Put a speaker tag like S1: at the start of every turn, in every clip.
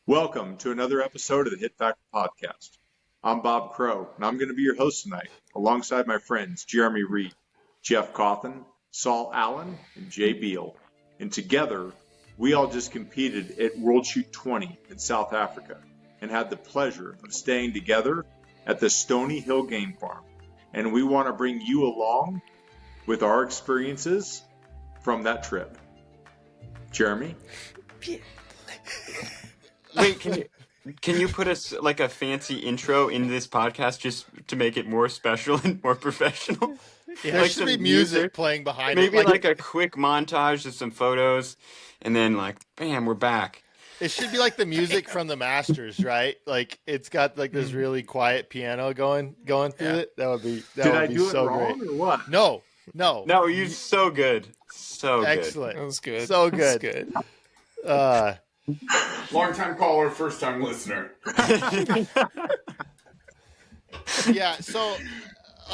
S1: Welcome to another episode of the Hit Factor Podcast. I'm Bob Crow, and I'm going to be your host tonight, alongside my friends Jeremy Reed, Jeff Cawthon, Saul Allen, and Jay Beal. And together, we all just competed at World Shoot 20 in South Africa and had the pleasure of staying together at the Stony Hill Game Farm. And we want to bring you along with our experiences from that trip. Jeremy?
S2: Wait, can you put us like a fancy intro into this podcast just to make it more special and more professional?
S3: Yeah, there should be music playing behind
S2: it. Maybe like
S3: like
S2: a quick montage of some photos, and then like, bam, we're back.
S3: It should be like the music from the Masters, right? Like it's got like this really quiet piano going through it. That would be
S1: Did I
S3: be
S1: do it
S3: so
S1: wrong
S3: great.
S1: or what?
S3: No,
S2: you're so good, so
S3: excellent.
S2: Good.
S4: That was good.
S3: So good.
S4: Good.
S5: Long-time caller, first-time listener.
S3: Yeah. So,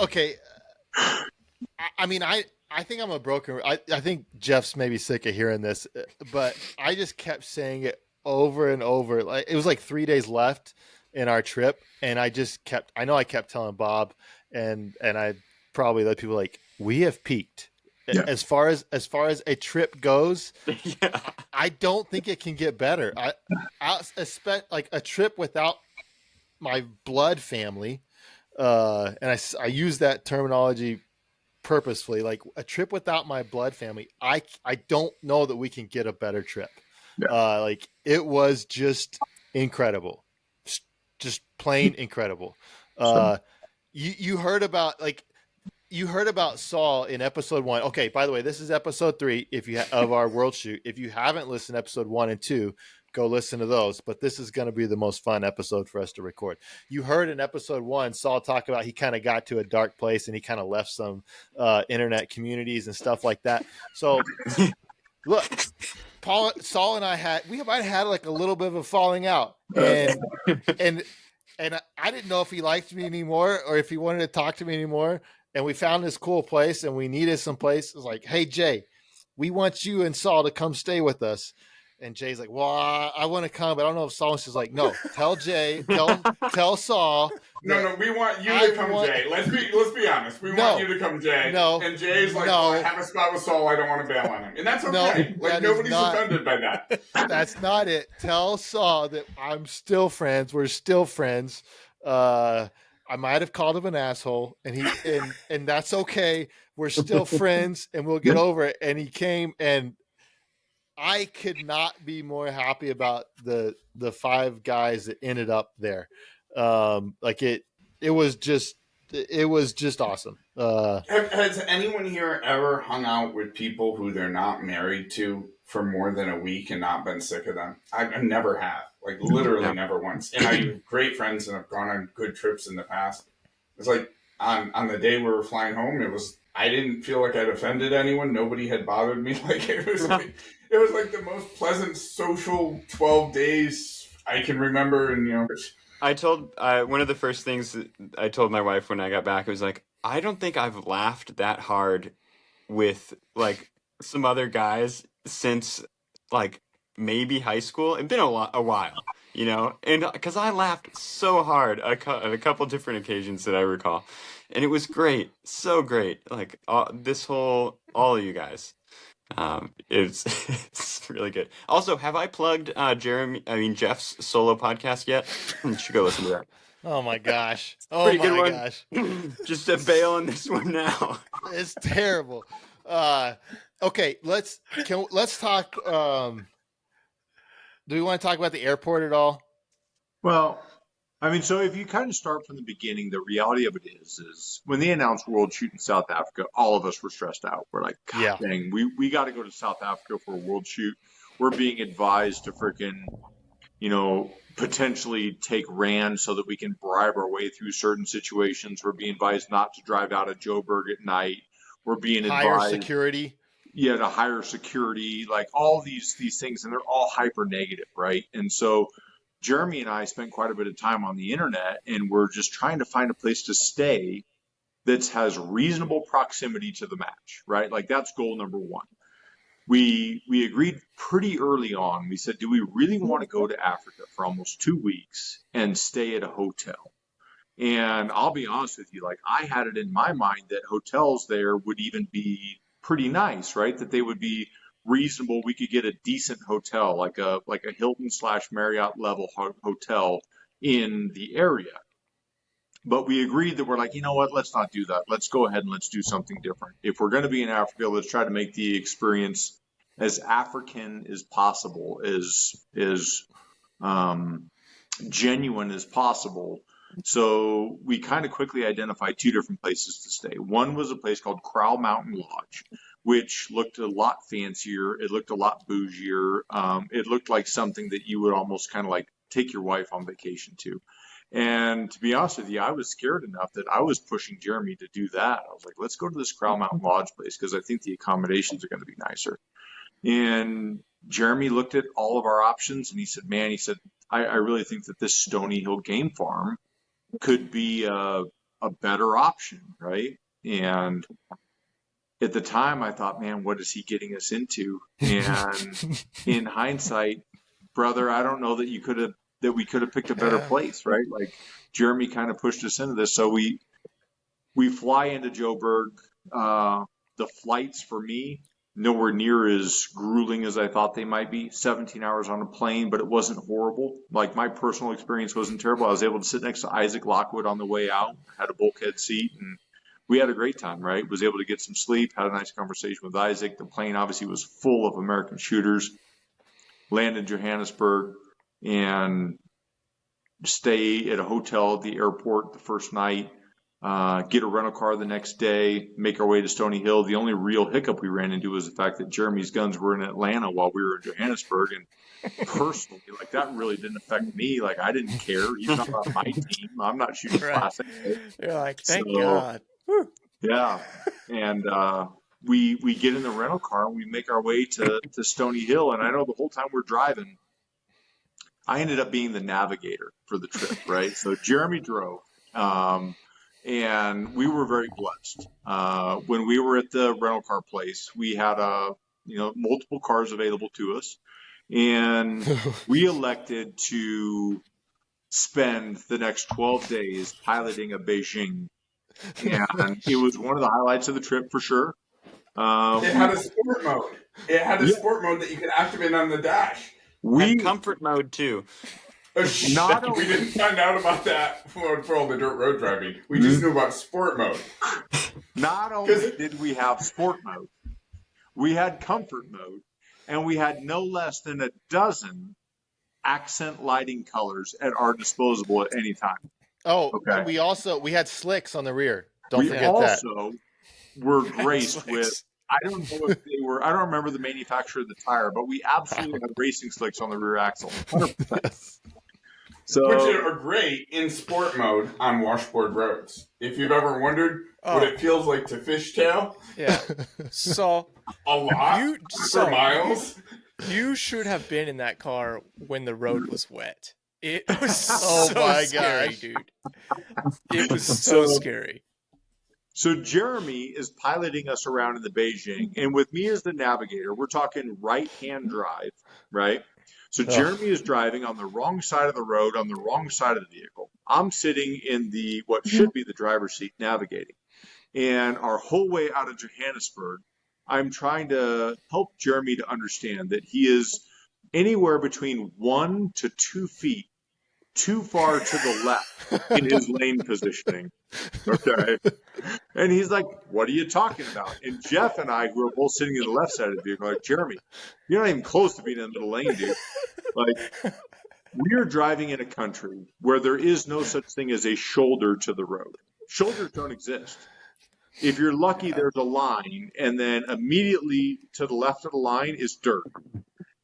S3: okay. I mean, I think I'm a broken. I think Jeff's maybe sick of hearing this, but I just kept saying it over and over. Like it was like 3 days left in our trip, and I just kept. I know I kept telling Bob, and I probably let people like we have peaked. Yeah. As far as a trip goes, yeah. I don't think it can get better. I expect like a trip without my blood family, and I use that terminology purposefully. Like a trip without my blood family, I don't know that we can get a better trip. Yeah. Like it was just incredible, just plain incredible. You heard about like. You heard about Saul in episode 1. Okay, by the way, this is episode 3 of our World Shoot. If you haven't listened to episode 1 and 2, go listen to those. But this is going to be the most fun episode for us to record. You heard in episode 1, Saul talk about he kind of got to a dark place and he kind of left some internet communities and stuff like that. So, look, Saul and I might have had like a little bit of a falling out. And I didn't know if he liked me anymore or if he wanted to talk to me anymore. And we found this cool place and we needed some place. It was like, hey, Jay, we want you and Saul to come stay with us. And Jay's like, well, I want to come, but I don't know if Saul is like, no, tell Jay, tell Saul.
S5: No, we want you to come, Jay. Let's be honest. We want you to come, Jay.
S3: No.
S5: And Jay's like, I have a spot with Saul. I don't want to bail on him. And that's okay.
S3: No,
S5: nobody's offended by that.
S3: That's not it. Tell Saul that I'm still friends. We're still friends. I might have called him an asshole, and that's okay. We're still friends, and we'll get over it. And he came, and I could not be more happy about the 5 guys that ended up there. Like it was just awesome.
S5: Has anyone here ever hung out with people who they're not married to for more than a week and not been sick of them? I never have. Like literally never once. And I have great friends and have gone on good trips in the past. It's like on the day we were flying home, I didn't feel like I'd offended anyone. Nobody had bothered me. Like it was like the most pleasant social 12 days I can remember. And
S2: I told one of the first things that I told my wife when I got back, it was like, I don't think I've laughed that hard with like some other guys since like maybe high school. It's been a while, and because I laughed so hard on a couple different occasions that I recall, and it was great, so great. Like all of you guys, it's really good. Also, have I plugged Jeff's solo podcast yet? You should go listen to that.
S3: Oh my gosh!
S2: Pretty good gosh! Just to bail on this one now.
S3: It's terrible. Okay, let's talk. Do we want to talk about the airport at all?
S1: Well, I mean, so if you kind of start from the beginning, the reality of it is when they announced World Shoot in South Africa, all of us were stressed out. We're like, God dang, we got to go to South Africa for a World Shoot. We're being advised to freaking, potentially take RAND so that we can bribe our way through certain situations. We're being advised not to drive out of Joburg at night. We're being advised
S3: higher security.
S1: Yeah, to higher security, like all these things, and they're all hyper negative, right? And so Jeremy and I spent quite a bit of time on the internet, and we're just trying to find a place to stay that has reasonable proximity to the match, right? Like that's goal number 1. we agreed pretty early on. We said, do we really want to go to Africa for almost 2 weeks and stay at a hotel? And I'll be honest with you, like I had it in my mind that hotels there would even be pretty nice, right? That they would be reasonable. We could get a decent hotel, like a Hilton / Marriott level hotel in the area. But we agreed that we're like, you know what, let's not do that. Let's go ahead and let's do something different. If we're going to be in Africa, let's try to make the experience as African as possible, as genuine as possible. So we kind of quickly identified 2 different places to stay. One was a place called Crowell Mountain Lodge, which looked a lot fancier. It looked a lot bougier. It looked like something that you would almost kind of like take your wife on vacation to. And to be honest with you, I was scared enough that I was pushing Jeremy to do that. I was like, let's go to this Crowell Mountain Lodge place because I think the accommodations are going to be nicer. And Jeremy looked at all of our options and he said, man, he said, I really think that this Stony Hill game farm could be a better option, right? And at the time I thought, man, what is he getting us into? And in hindsight, brother, I don't know that we could have picked a better place, right? Like Jeremy kind of pushed us into this. So we fly into Joburg. The flights for me, nowhere near as grueling as I thought they might be. 17 hours on a plane, but it wasn't horrible. Like my personal experience wasn't terrible. I was able to sit next to Isaac Lockwood on the way out, had a bulkhead seat, and we had a great time, right? Was able to get some sleep, had a nice conversation with Isaac. The plane obviously was full of American shooters. Land in Johannesburg and stay at a hotel at the airport the first night, get a rental car the next day, make our way to Stony Hill. The only real hiccup we ran into was the fact that Jeremy's guns were in Atlanta while we were in Johannesburg. And personally, like that really didn't affect me. Like I didn't care. He's not on my team. I'm not shooting classic.
S4: You're like, thank God.
S1: Yeah. And we get in the rental car and we make our way to Stony Hill. And I know the whole time we're driving, I ended up being the navigator for the trip, right? So Jeremy drove, and we were very blessed. When we were at the rental car place, we had multiple cars available to us, and we elected to spend the next 12 days piloting a Beijing, and it was one of the highlights of the trip for sure.
S5: It had a sport mode. It had a sport mode that you could activate on the dash.
S2: We had comfort mode too.
S5: We didn't find out about that for all the dirt road driving. We just knew about sport mode.
S1: Not only did we have sport mode, we had comfort mode, and we had no less than a dozen accent lighting colors at our disposal at any time.
S3: Oh, okay. We had slicks on the rear. Don't forget that. We
S1: also were graced with, I don't know if they were, I don't remember the manufacturer of the tire, but we absolutely had racing slicks on the rear axle. 100%. So,
S5: which are great in sport mode on washboard roads. If you've ever wondered what it feels like to fishtail,
S4: so
S5: a lot for miles.
S4: You should have been in that car when the road was wet. It was so scary, dude. It was so scary.
S1: So Jeremy is piloting us around in the Beijing, and with me as the navigator, we're talking right-hand drive, right? So Jeremy is driving on the wrong side of the road, on the wrong side of the vehicle. I'm sitting in what should be the driver's seat navigating. And our whole way out of Johannesburg, I'm trying to help Jeremy to understand that he is anywhere between 1 to 2 feet too far to the left in his lane positioning. Okay. And he's like, what are you talking about? And Jeff and I, who are both sitting in the left side of the vehicle, are like, Jeremy, you're not even close to being in the middle lane, dude. Like, we are driving in a country where there is no such thing as a shoulder to the road. Shoulders don't exist. If you're lucky, there's a line, and then immediately to the left of the line is dirt.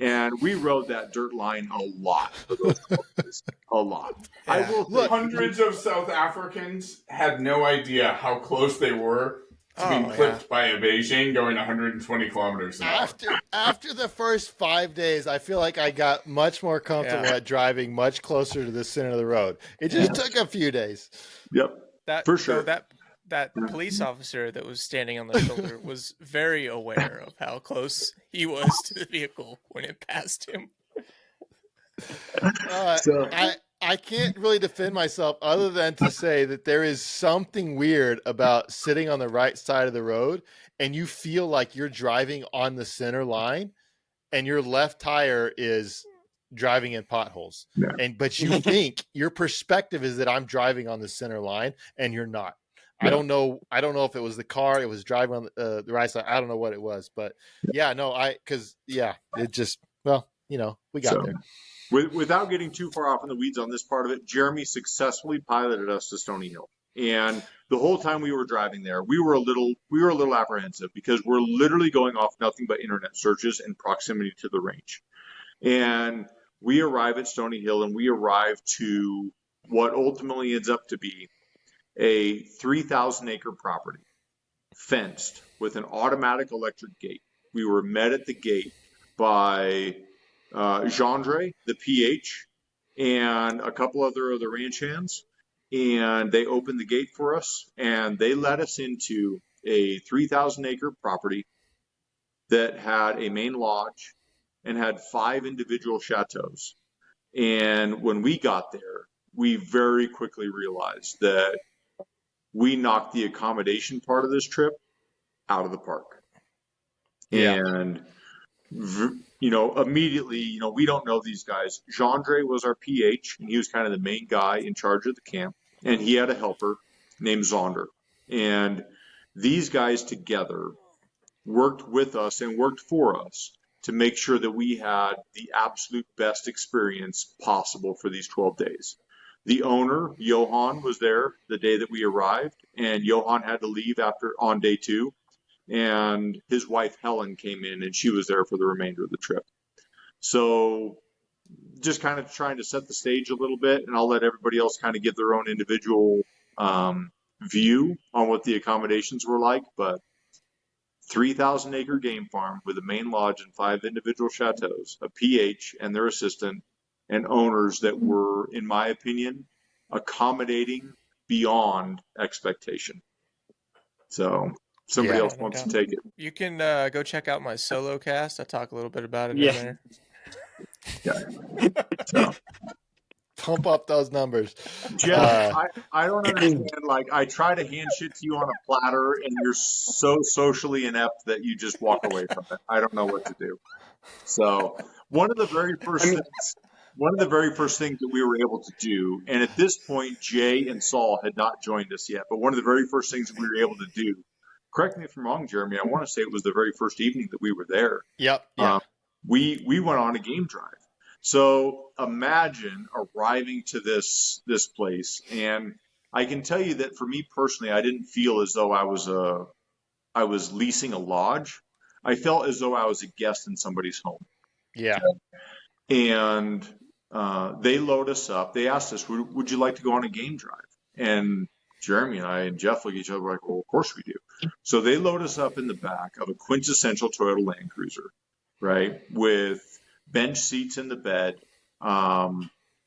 S1: And we rode that dirt line a lot for those days. A lot.
S5: Yeah. I will look, hundreds of South Africans had no idea how close they were to being clipped by a Beijing going 120 kilometers an hour.
S3: After the first 5 days, I feel like I got much more comfortable at driving much closer to the center of the road. It just took a few days.
S1: Yep. For sure.
S4: So that police officer that was standing on the shoulder was very aware of how close he was to the vehicle when it passed him.
S1: So
S3: I can't really defend myself other than to say that there is something weird about sitting on the right side of the road and you feel like you're driving on the center line and your left tire is driving in potholes.
S1: Yeah.
S3: But you think your perspective is that I'm driving on the center line and you're not. I don't know if it was the car, it was driving on the right side. I don't know what it was, but it just, we got there.
S1: Without getting too far off in the weeds on this part of it, Jeremy successfully piloted us to Stony Hill. And the whole time we were driving there, we were a little apprehensive because we're literally going off nothing but internet searches and proximity to the range. And we arrive at Stony Hill and we arrive to what ultimately ends up to be a 3,000 acre property, fenced with an automatic electric gate. We were met at the gate by Gendre, the PH, and a couple other of the ranch hands, and they opened the gate for us, and they let us into a 3,000 acre property that had a main lodge and had 5 individual chateaus. And when we got there, we very quickly realized that we knocked the accommodation part of this trip out of the park.
S3: Yeah.
S1: And immediately, we don't know these guys. Gendre was our PH, and he was kind of the main guy in charge of the camp. And he had a helper named Zonder. And these guys together worked with us and worked for us to make sure that we had the absolute best experience possible for these 12 days. The owner, Johan, was there the day that we arrived, and Johan had to leave on day 2. And his wife, Helen, came in, and she was there for the remainder of the trip. So just kind of trying to set the stage a little bit, and I'll let everybody else kind of give their own individual view on what the accommodations were like. But 3,000 acre game farm with a main lodge and 5 individual chateaus, a PH and their assistant, and owners that were, in my opinion, accommodating beyond expectation. So somebody else wants to take it.
S4: You can go check out my solo cast. I talk a little bit about it in there.
S1: Yeah. So,
S3: pump up those numbers.
S1: Jeff, I don't understand. Like, I try to hand shit to you on a platter, and you're so socially inept that you just walk away from it. I don't know what to do. So one of the very first things that we were able to do, and at this point, Jay and Saul had not joined us yet, but one of the very first things that we were able to do, correct me if I'm wrong, Jeremy, I want to say it was the very first evening that we were there.
S3: Yep. Yeah.
S1: We went on a game drive. So imagine arriving to this place, and I can tell you that for me personally, I didn't feel as though I was leasing a lodge. I felt as though I was a guest in somebody's home.
S3: Yeah.
S1: And they load us up. They asked us, would you like to go on a game drive? And Jeremy and I and Jeff look at each other like, well, of course we do. So they load us up in the back of a quintessential Toyota Land Cruiser, right, with bench seats in the bed,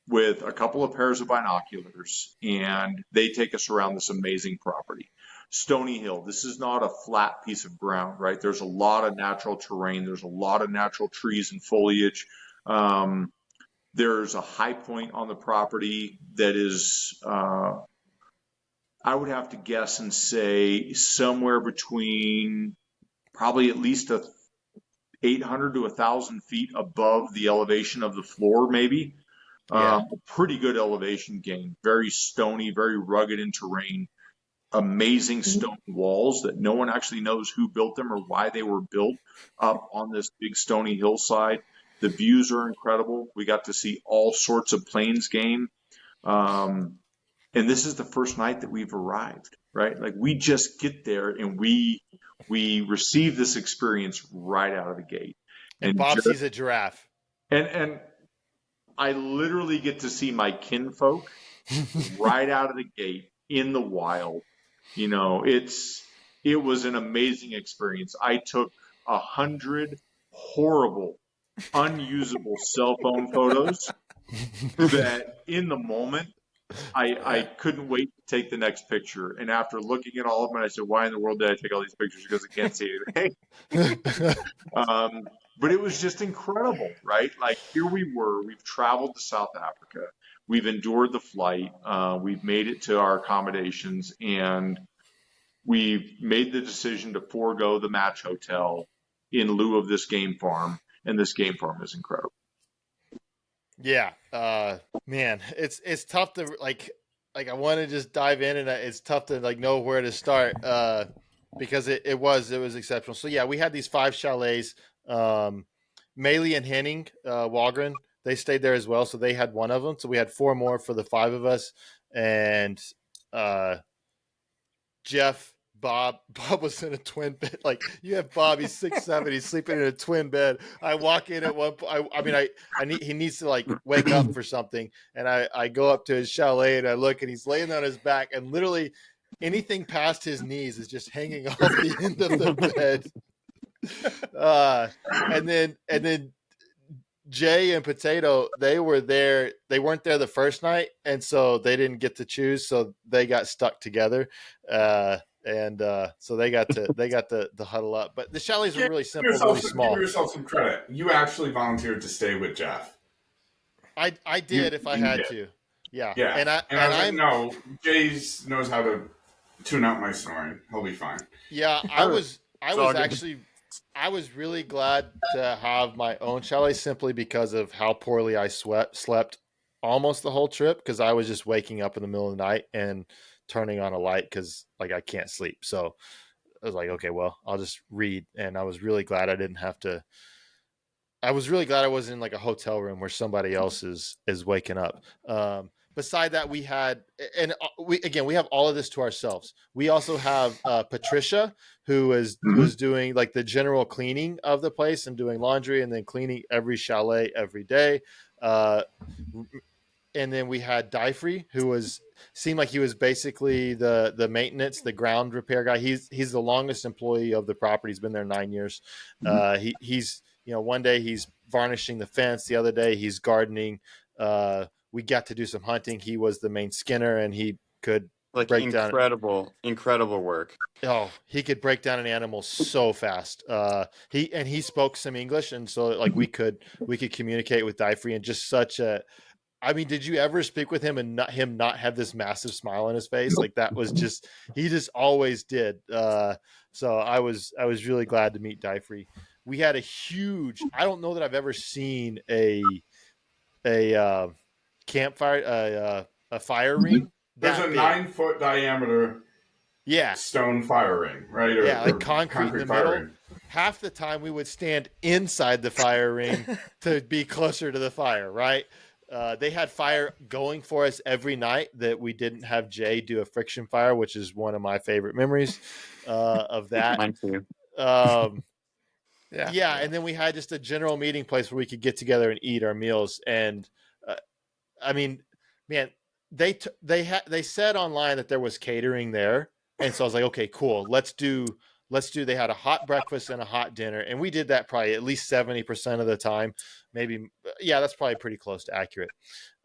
S1: with a couple of pairs of binoculars, and they take us around this amazing property. Stony Hill, this is not a flat piece of ground, right? There's a lot of natural terrain. There's a lot of natural trees and foliage. There's a high point on the property that is, I would have to guess and say somewhere between probably at least 800 to 1,000 feet above the elevation of the floor, maybe. A pretty good elevation gain. Very stony, very rugged in terrain. Amazing stone walls that no one actually knows who built them or why they were built up on this big stony hillside. The views are incredible. We got to see all sorts of plains game. And this is the first night that we've arrived, right? Like, we just get there and we receive this experience right out of the gate.
S3: And Bob sees a giraffe.
S1: And I literally get to see my kinfolk right out of the gate in the wild. You know, it was an amazing experience. I took 100 horrible, unusable cell phone photos that in the moment I couldn't wait to take the next picture. And after looking at all of them, I said, why in the world did I take all these pictures? Because I can't see anything. But it was just incredible, right? Like here we were, we've traveled to South Africa. We've endured the flight. We've made it to our accommodations, and we've made the decision to forego the match hotel in lieu of this game farm. And this game farm is incredible.
S3: Yeah, man, it's tough to like I want to just dive in, and it's tough to like know where to start because it was exceptional. So yeah, we had these 5 chalets. Maley and Henning Walgren, they stayed there as well, so they had one of them. So we had 4 more for the 5 of us, and Jeff. Bob was in a twin bed. Like you have Bob, he's 6'7", he's sleeping in a twin bed. I walk in at one point. He needs to like wake up for something, and I go up to his chalet and I look, and he's laying on his back, and literally anything past his knees is just hanging off the end of the bed. And then Jay and Potato, they were there. They weren't there the first night, and so they didn't get to choose. So they got stuck together. So they got to huddle up. But the chalets were really simple, really small.
S5: Give yourself some credit. You actually volunteered to stay with Jeff.
S3: I did if I had to. Yeah.
S5: Yeah.
S3: And
S5: I was like, no, Jay knows how to tune out my snoring. He'll be fine.
S3: Yeah, I was really glad to have my own chalet simply because of how poorly I slept almost the whole trip, because I was just waking up in the middle of the night and turning on a light because like I can't sleep. So I was like, okay, well, I'll just read. And I was really glad I didn't have to. I was really glad I wasn't in like a hotel room where somebody else is waking up. Beside that, we had, and we have all of this to ourselves. We also have Patricia, who was doing like the general cleaning of the place and doing laundry and then cleaning every chalet every day. And then we had Dyfrey, who seemed like he was basically the maintenance, the ground repair guy. He's the longest employee of the property. He's been there 9 years. He's one day he's varnishing the fence, the other day he's gardening. We got to do some hunting. He was the main skinner, and he could break
S2: incredible work.
S3: Oh, he could break down an animal so fast. He spoke some English, and so like we could communicate with Dyfrey, and just such a. I mean, did you ever speak with him and not have this massive smile on his face? Like that was just, he just always did. So I was really glad to meet Dyfrey. We had a huge, I don't know that I've ever seen a campfire, a fire ring.
S5: There's a 9-foot diameter stone fire ring, right?
S3: Like concrete in the middle. Ring. Half the time we would stand inside the fire ring to be closer to the fire, right? They had fire going for us every night that we didn't have Jay do a friction fire, which is one of my favorite memories of that.
S2: Mine too.
S3: Yeah. And then we had just a general meeting place where we could get together and eat our meals. And I mean, man, they said online that there was catering there. And so I was like, okay, cool. Let's do, they had a hot breakfast and a hot dinner. And we did that probably at least 70% of the time. Maybe, that's probably pretty close to accurate.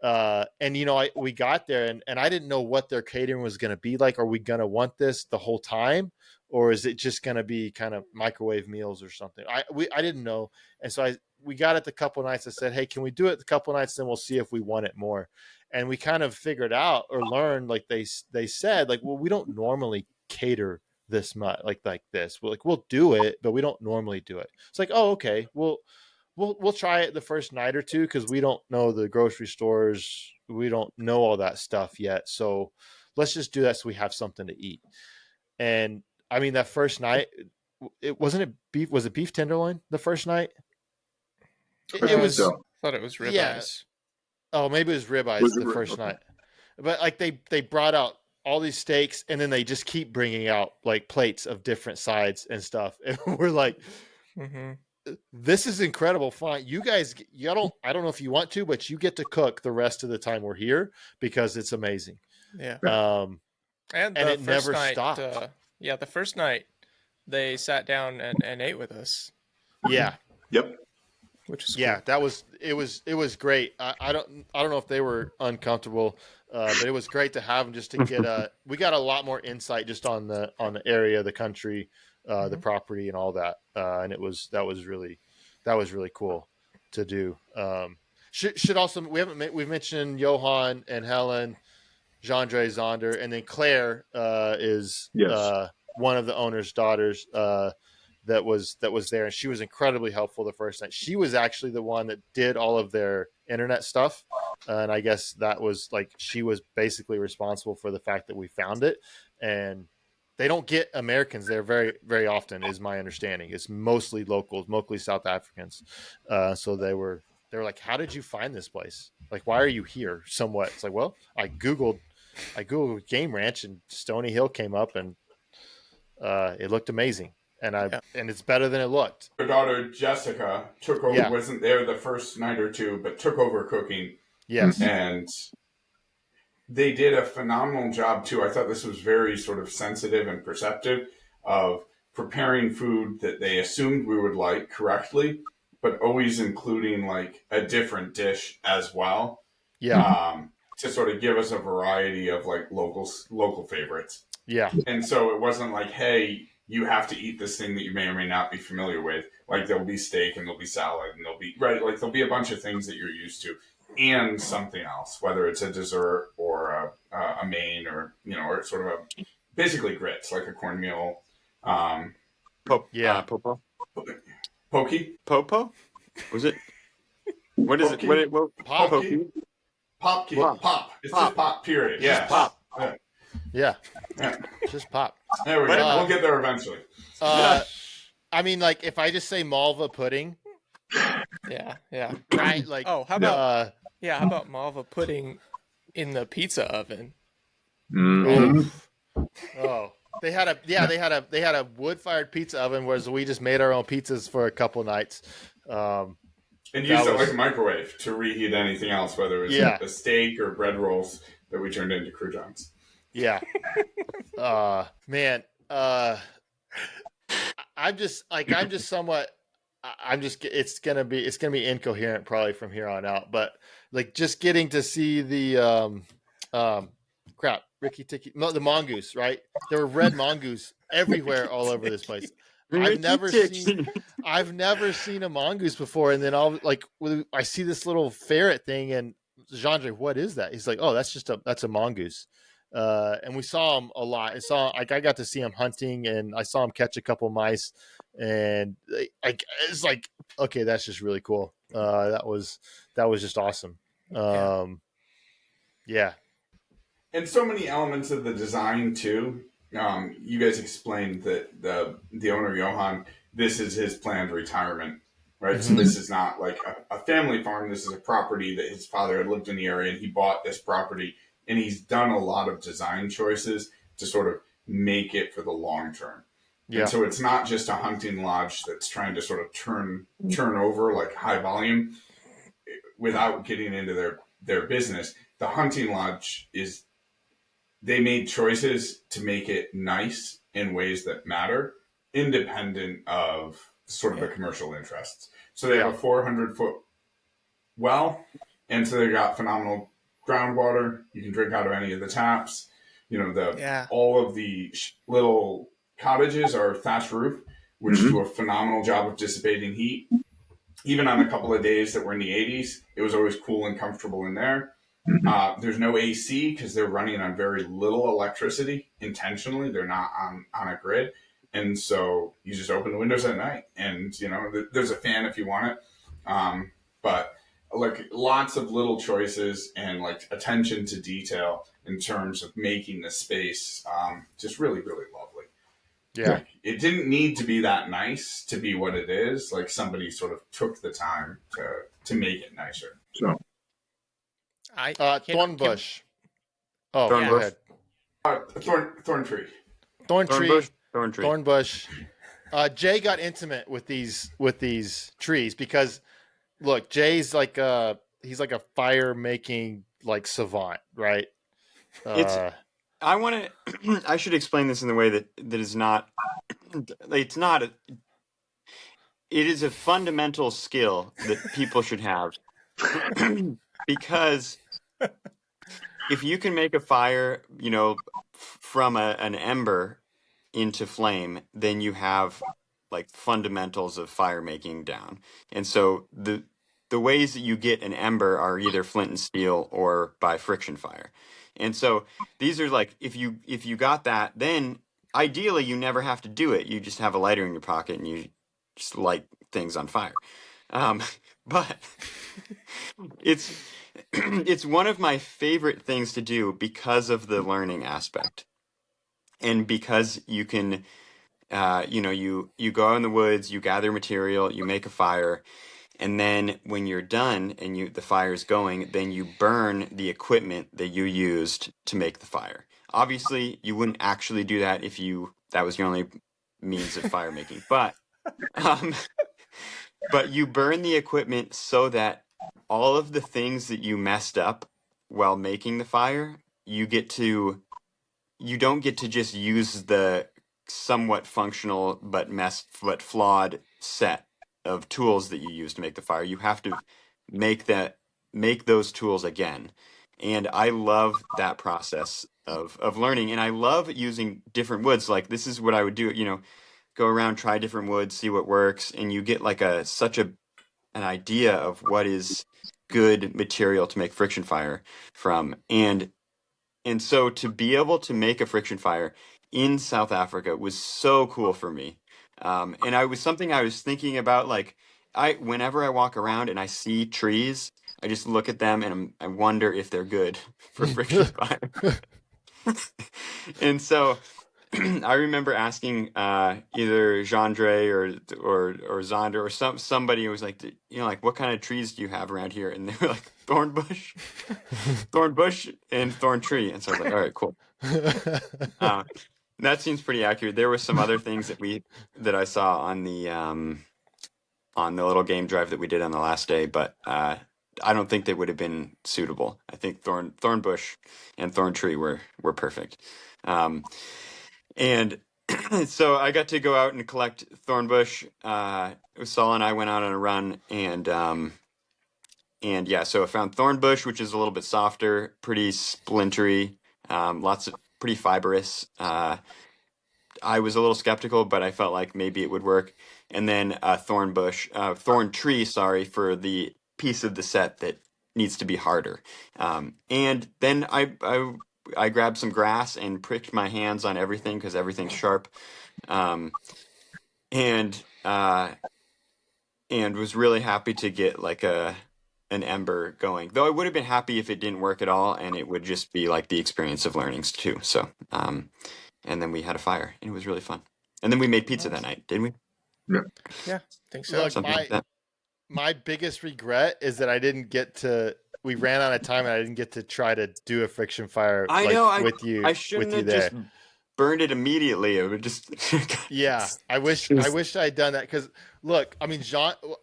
S3: And we got there and I didn't know what their catering was going to be like. Are we going to want this the whole time? Or is it just going to be kind of microwave meals or something? I didn't know. And so we got it the couple of nights. I said, hey, can we do it the couple of nights? Then we'll see if we want it more. And we kind of figured out or learned, like they said, like, well, we don't normally cater this much like this. We'll do it, but we don't normally do it. It's like, oh, okay. We'll try it the first night or two, because we don't know the grocery stores. We don't know all that stuff yet. So let's just do that so we have something to eat. And I mean, that first night, was it beef tenderloin the first night? It was.
S4: I thought it was ribeyes.
S3: Yeah. Oh, maybe it was ribeyes the first night. But like they brought out all these steaks, and then they just keep bringing out like plates of different sides and stuff. And we're like, this is incredible fun. You guys, I don't know if you want to, but you get to cook the rest of the time we're here, because it's amazing.
S4: Yeah.
S3: And it never stopped.
S4: The first night they sat down and ate with us.
S3: Yeah.
S1: Yep.
S4: which is
S3: Yeah,
S4: cool.
S3: it was great. I don't know if they were uncomfortable, but it was great to have them just to get we got a lot more insight just on the area, the country, the property, and all that. And that was really cool to do. Should also we've mentioned Johan and Helen, Jandre Zonder, and then Claire is
S1: Yes.
S3: one of the owner's daughters. That was there, and she was incredibly helpful the first night. She was actually the one that did all of their internet stuff, and I guess that was like she was basically responsible for the fact that we found it. And they don't get Americans there very very often, is my understanding. It's mostly locals, mostly South Africans. So they were like, "How did you find this place? Like, why are you here?" Somewhat. It's like, well, I googled Game Ranch, and Stony Hill came up, and it looked amazing.
S4: Yeah.
S3: And it's better than it looked.
S5: Her daughter Jessica took over.
S3: Yeah.
S5: Wasn't there the first night or two, but took over cooking,
S3: Yes.
S5: and they did a phenomenal job too. I thought this was very sort of sensitive and perceptive of preparing food that they assumed we would like correctly, but always including like a different dish as well.
S3: Yeah.
S5: To sort of give us a variety of like local favorites.
S3: Yeah.
S5: And so it wasn't like, hey, you have to eat this thing that you may or may not be familiar with. Like there'll be steak and there'll be salad and there'll be a bunch of things that you're used to and something else, whether it's a dessert or a main or, or sort of basically grits, like a cornmeal.
S3: Yeah.
S2: Popo.
S5: Pokey?
S2: Popo? Was it? What is
S5: Pokey?
S2: it? What?
S5: Pokey? Pop. It's
S2: Pop.
S5: just pop, period.
S2: Just
S5: Yeah.
S2: pop.
S3: Yeah.
S5: Yeah.
S3: Just pop.
S5: There we go. We'll get there eventually.
S3: I mean, like if I just say Malva pudding,
S4: Yeah.
S3: right? Like,
S4: Oh, how about how about malva pudding in the pizza oven?
S1: Mhm.
S3: oh, they had a wood fired pizza oven, whereas we just made our own pizzas for a couple nights.
S5: And
S3: That
S5: used it
S3: was-
S5: like a microwave to reheat anything else, whether it was
S3: Yeah.
S5: a steak or bread rolls that we turned into croutons.
S3: Yeah. Man. It's gonna be incoherent probably from here on out. But like just getting to see the the mongoose, right? There were red mongoose everywhere all over this place. I've never seen a mongoose before, and then I see this little ferret thing, and Jandre, what is that? He's like, oh, that's a mongoose. And we saw him a lot. I got to see him hunting, and I saw him catch a couple mice, and it's like, okay, that's just really cool. That was just awesome. Yeah.
S5: And so many elements of the design too. You guys explained that the owner Johan, this is his planned retirement, right? So this is not like a family farm. This is a property that his father had lived in the area, and he bought this property, and he's done a lot of design choices to sort of make it for the long term.
S3: Yeah.
S5: And so it's not just a hunting lodge that's trying to sort of turn over like high volume without getting into their business. The hunting lodge they made choices to make it nice in ways that matter, independent of sort of the commercial interests. So they have a 400-foot well, and so they got phenomenal groundwater. You can drink out of any of the taps. All of the little cottages are thatched roof, which do a phenomenal job of dissipating heat. Even on a couple of days that were in the 80s, it was always cool and comfortable in there. There's no AC because they're running on very little electricity intentionally. They're not on a grid. And so you just open the windows at night, and there's a fan if you want it. But like lots of little choices and like attention to detail in terms of making the space just really, really lovely.
S3: Yeah.
S5: Like, it didn't need to be that nice to be what it is. Like somebody sort of took the time to make it nicer.
S1: So
S3: Thornbush. Oh,
S2: Thornbush.
S3: go ahead.
S5: Thorn tree.
S3: Thornbush. Jay got intimate with these trees because, look, Jay's like he's like a fire making like savant, right?
S2: I should explain this in the way that is not. It's not. it is a fundamental skill that people should have because if you can make a fire, from an ember into flame, then you have like fundamentals of fire making down. And so the ways that you get an ember are either flint and steel or by friction fire. And so these are like if you got that, then ideally you never have to do it. You just have a lighter in your pocket and you just light things on fire. Um, but it's it's one of my favorite things to do because of the learning aspect, and because you can, you go out in the woods, you gather material, you make a fire, and then when you're done and the fire's going, then you burn the equipment that you used to make the fire. Obviously, you wouldn't actually do that if that was your only means of fire making, um, but you burn the equipment so that all of the things that you messed up while making the fire, you don't get to just use the somewhat functional but flawed set of tools that you use to make the fire. You have to make those tools again. And I love that process of learning. And I love using different woods. Like this is what I would do, go around, try different woods, see what works, and you get like an idea of what is good material to make friction fire from. And so to be able to make a friction fire in South Africa was so cool for me. And I was something I was thinking about, like whenever I walk around and I see trees, I just look at them and I wonder if they're good for friction fire. And so I remember asking either Jean-Dre or Zonder or somebody who was like, like what kind of trees do you have around here? And they were like thorn bush and thorn tree. And so I was like, all right, cool. That seems pretty accurate. There were some other things that I saw on the little game drive that we did on the last day, but I don't think they would have been suitable. I think thorn bush and thorn tree were perfect. And so I got to go out and collect thornbush. Saul and I went out on a run, and yeah, so I found thornbush, which is a little bit softer, pretty splintery, lots of pretty fibrous. I was a little skeptical, but I felt like maybe it would work. And then thorn tree, sorry, for the piece of the set that needs to be harder. And then I grabbed some grass and pricked my hands on everything because everything's sharp, and was really happy to get like an ember going. Though I would have been happy if it didn't work at all, and it would just be like the experience of learning too. So, and then we had a fire, and it was really fun. And then we made pizza that night, didn't we?
S4: Yeah, I think so.
S3: Look,
S2: Something like that.
S3: my biggest regret is that I didn't get to. We ran out of time, and I didn't get to try to do a friction fire.
S2: I know.
S3: with you.
S2: I shouldn't
S3: with you
S2: have
S3: there.
S2: just burned it immediately. It would just.
S3: Yeah, I wish I had done that because look, I mean,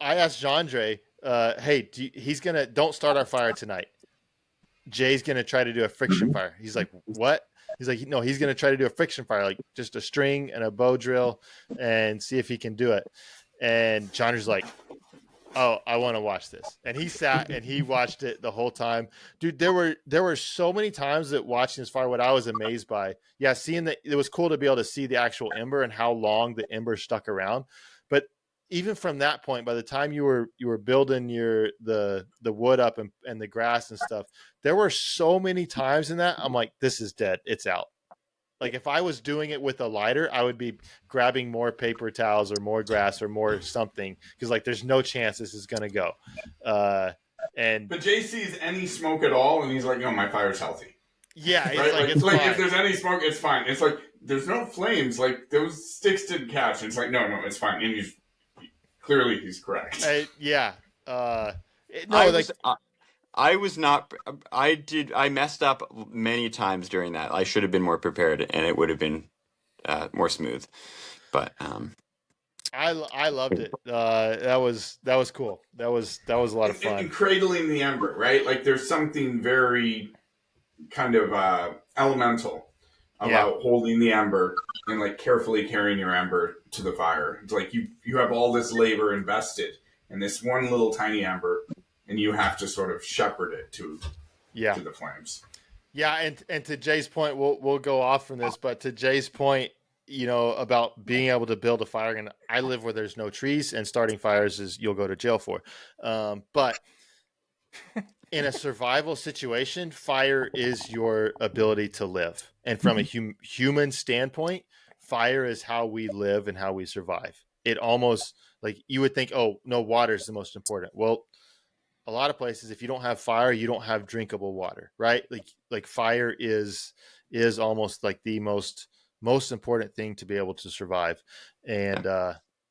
S3: I asked Jean-Dre, hey, don't start our fire tonight. Jay's gonna try to do a friction fire. He's like, what? He's like, no, he's gonna try to do a friction fire, like just a string and a bow drill, and see if he can do it. And Jean-Dre's like, oh, I want to watch this. And he sat and he watched it the whole time. Dude, there were so many times that watching this fire, what I was amazed by, seeing that it was cool to be able to see the actual ember and how long the ember stuck around. But even from that point, by the time you were building the wood up and the grass and stuff, there were so many times in that I'm like, this is dead. It's out. Like if I was doing it with a lighter, I would be grabbing more paper towels or more grass or more something because like there's no chance this is gonna go. But
S5: Jay sees any smoke at all, and he's like, "No, my fire's healthy."
S3: Yeah, it's
S5: right?
S3: like
S5: It's
S3: fine.
S5: if there's any smoke, it's fine. It's like there's no flames. Like those sticks didn't catch. It's like no, it's fine. And clearly he's correct.
S2: I was not. I messed up many times during that. I should have been more prepared, and it would have been more smooth. But
S3: I loved it. That was cool. That was a lot of fun.
S5: And cradling the ember, right? Like there's something very kind of elemental about holding the ember and like carefully carrying your ember to the fire. It's like you have all this labor invested in this one little tiny ember, and you have to sort of shepherd it to the flames.
S3: Yeah, and to Jay's point, we'll go off from this, but to Jay's point, about being able to build a fire, and I live where there's no trees, and starting fires is you'll go to jail for. But in a survival situation, fire is your ability to live, and from a human standpoint, fire is how we live and how we survive. It almost like you would think, oh no, water is the most important. Well, a lot of places, if you don't have fire, you don't have drinkable water, right? Like fire is almost like the most important thing to be able to survive, and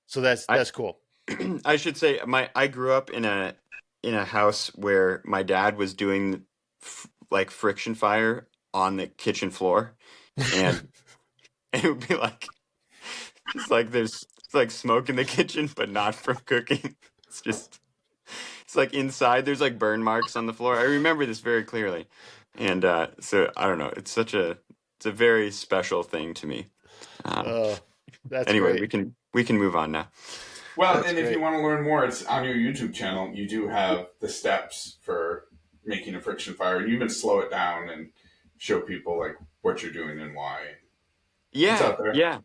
S3: so that's cool.
S2: I should say I grew up in a house where my dad was doing like friction fire on the kitchen floor, and it would be like it's like there's like smoke in the kitchen, but not from cooking. It's like inside there's like burn marks on the floor. I remember this very clearly. And so I don't know. It's a very special thing to me.
S3: That's
S2: anyway,
S3: great.
S2: we can move on now.
S5: Well,
S3: That's
S5: and
S3: great.
S5: if you want to learn more, it's on your YouTube channel. You do have the steps for making a friction fire, and you even slow it down and show people like what you're doing and why.
S2: Yeah,
S5: It's out there.
S2: Yeah.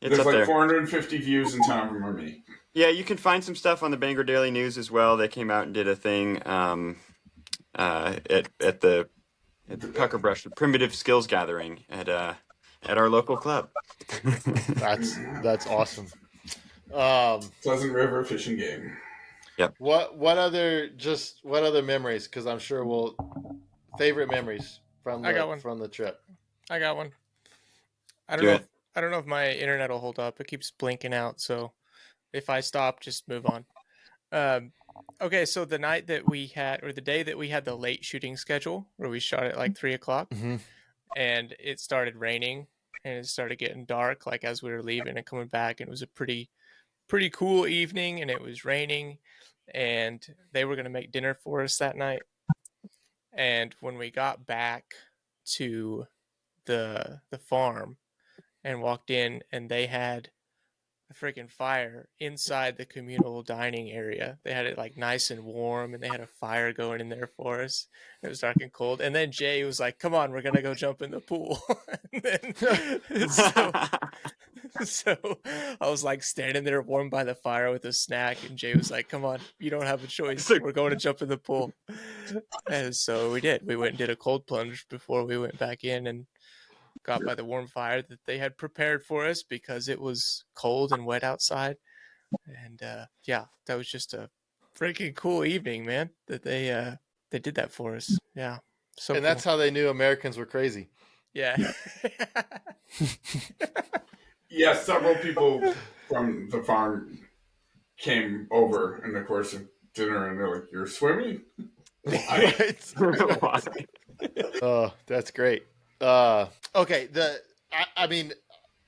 S5: There's
S2: up
S5: like
S2: there.
S5: 450 views, and 10 of them are me.
S2: Yeah, you can find some stuff on the Bangor Daily News as well. They came out and did a thing at the Pucker Brush Primitive Skills Gathering at our local club.
S3: That's awesome.
S5: Pleasant River Fishing Game.
S2: Yep.
S3: What other memories? Because I'm sure favorite memories from the trip.
S4: I got one. I don't know if my internet will hold up. It keeps blinking out, so if I stop, just move on. Okay, so the night that we had, or the day that we had the late shooting schedule, where we shot at like 3:00, and it started raining, and it started getting dark, like as we were leaving and coming back, and it was a pretty cool evening, and it was raining, and they were going to make dinner for us that night. And when we got back to the farm and walked in, and they had a freaking fire inside the communal dining area. They had it like nice and warm, and they had a fire going in there for us. It was dark and cold. And then Jay was like, "Come on, we're gonna go jump in the pool." And then, so I was like standing there warm by the fire with a snack, and Jay was like, "Come on, you don't have a choice. We're going to jump in the pool." And so we did. We went and did a cold plunge before we went back in, and got by the warm fire that they had prepared for us because it was cold and wet outside. And that was just a freaking cool evening, man, that they did that for us. Yeah. So
S3: and that's how they knew Americans were crazy.
S4: Yeah.
S5: Yeah, several people from the farm came over in the course of dinner, and they're like, "You're swimming?"
S3: Oh, that's great. Okay,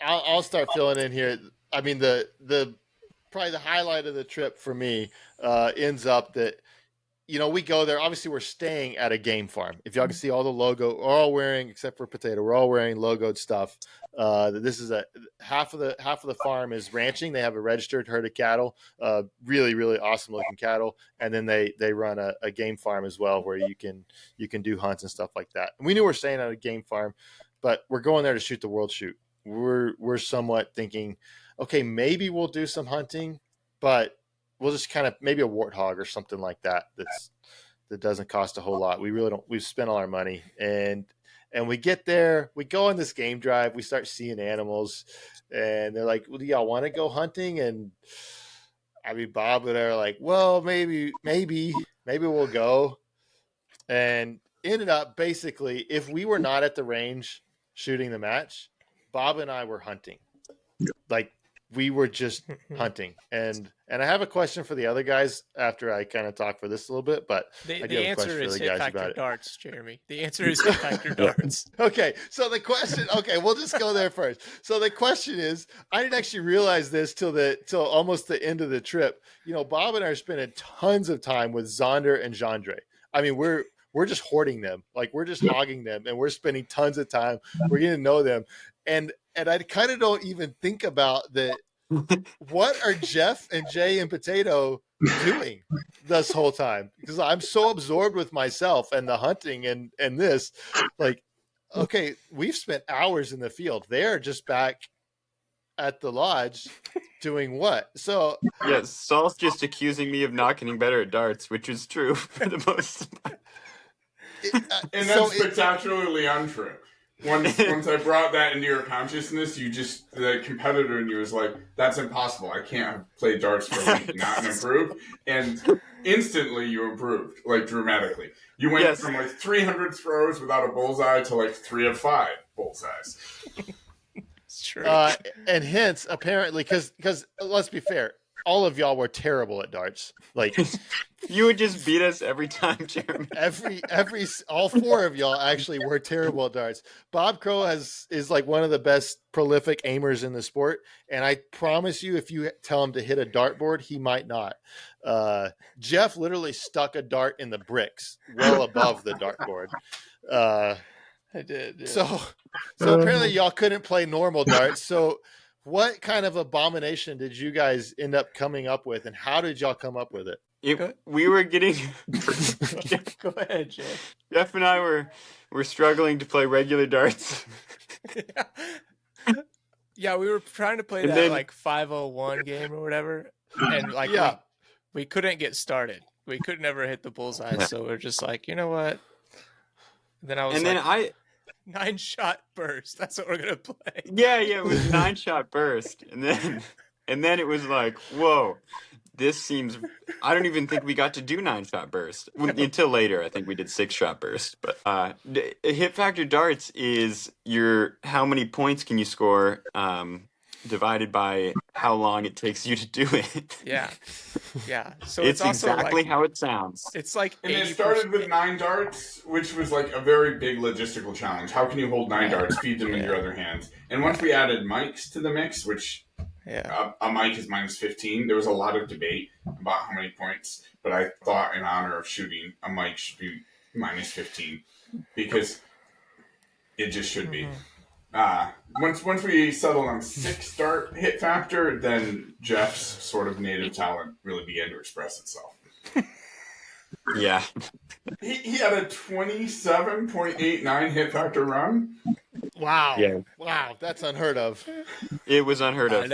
S3: I'll start filling in here. I mean, the probably the highlight of the trip for me ends up that we go there. Obviously, we're staying at a game farm. If y'all can see all the logo, we're all wearing, except for Potato, we're all wearing logoed stuff. This is half of the farm is ranching. They have a registered herd of cattle, really, really awesome looking cattle. And then they run a game farm as well, where you can do hunts and stuff like that. And we knew we're staying at a game farm, but we're going there to shoot the world shoot. We're somewhat thinking, okay, maybe we'll do some hunting, but we'll just kind of maybe a warthog or something like that. That doesn't cost a whole lot. We really don't. We've spent all our money, and we get there. We go on this game drive. We start seeing animals, and they're like, "Well, do y'all want to go hunting?" And I mean, Bob and I are like, "Well, maybe we'll go." And ended up basically, if we were not at the range shooting the match, Bob and I were hunting. Like, we were just hunting. And I have a question for the other guys after I kind of talk for this a little bit, but
S4: the answer is hit factor darts, Jeremy. The answer is hit factor darts.
S3: Okay, so the question, we'll just go there first. So the question is, I didn't actually realize this till almost the end of the trip. Bob and I are spending tons of time with Zonder and Gendre. I mean, we're we're just hoarding them. Like we're just hogging them, and we're spending tons of time. We're getting to know them, and I kind of don't even think about that. What are Jeff and Jay and Potato doing this whole time? Because I'm so absorbed with myself and the hunting and this, like, okay, we've spent hours in the field. They're just back at the lodge doing what? So
S2: Yeah, Saul's just accusing me of not getting better at darts, which is true for the most part.
S5: And that's spectacularly untrue. Once I brought that into your consciousness, the competitor in you was like, that's impossible. I can't play darts for a week and not improve. And instantly you improved, like dramatically. You went from like 300 throws without a bullseye to like 3 of 5 bullseyes.
S4: It's true.
S3: And hence, apparently, because let's be fair, all of y'all were terrible at darts. Like
S2: you would just beat us every time, Jeremy.
S3: All 4 of y'all actually were terrible at darts. Bob Crow is like one of the best prolific aimers in the sport, and I promise you, if you tell him to hit a dartboard, he might not. Jeff literally stuck a dart in the bricks, well above the dartboard.
S4: I did. Yeah.
S3: So apparently y'all couldn't play normal darts. So what kind of abomination did you guys end up coming up with, and how did y'all come up with it?
S2: We were getting.
S4: Go ahead, Jay.
S2: Jeff and I were struggling to play regular darts.
S4: Yeah, we were trying to play like 501 game or whatever, and like we couldn't get started. We could never hit the bullseye, so we're just like, you know what? And then I was 9-shot burst. That's what we're gonna play.
S2: Yeah, it was 9-shot burst, and then it was like, whoa, this seems. I don't even think we got to do 9-shot burst until later. I think we did 6-shot burst. But hit factor darts is how many points can you score divided by how long it takes you to do it.
S4: Yeah. So
S2: it's
S4: also
S2: exactly
S4: like,
S2: how it sounds.
S4: It's like,
S5: and it started with 9 darts, which was like a very big logistical challenge. How can you hold 9 darts, feed them in your other hands? And once we added mics to the mix, which a mic is minus 15, there was a lot of debate about how many points. But I thought, in honor of shooting, a mic should be minus 15 because it just should be. Once we settled on 6 dart hit factor, then Jeff's sort of native talent really began to express itself.
S2: Yeah.
S5: He had a 27.89 hit factor run.
S3: Wow.
S2: Yeah.
S3: Wow, that's unheard of.
S2: It was unheard of.
S4: I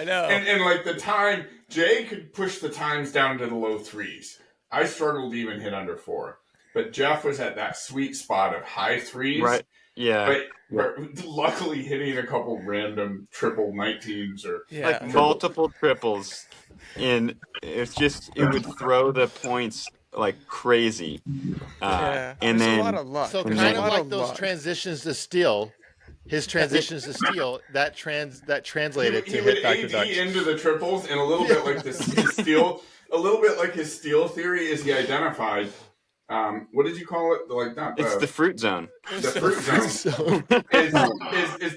S4: know.
S5: And like the time, Jay could push the times down to the low 3s. I struggled to even hit under 4. But Jeff was at that sweet spot of high 3s.
S2: Right. Yeah.
S5: But luckily hitting a couple random triple 19s or
S2: like multiple triples. And it would throw the points like crazy. And then
S4: a lot of luck.
S3: So kind of like those transitions to steel. His transitions to steel that translated to hit factor darts.
S5: He would AD into the triples, and a little bit like his steel, a little bit like his steel theory is he identified. What did you call it?
S2: It's the fruit zone.
S5: The fruit zone is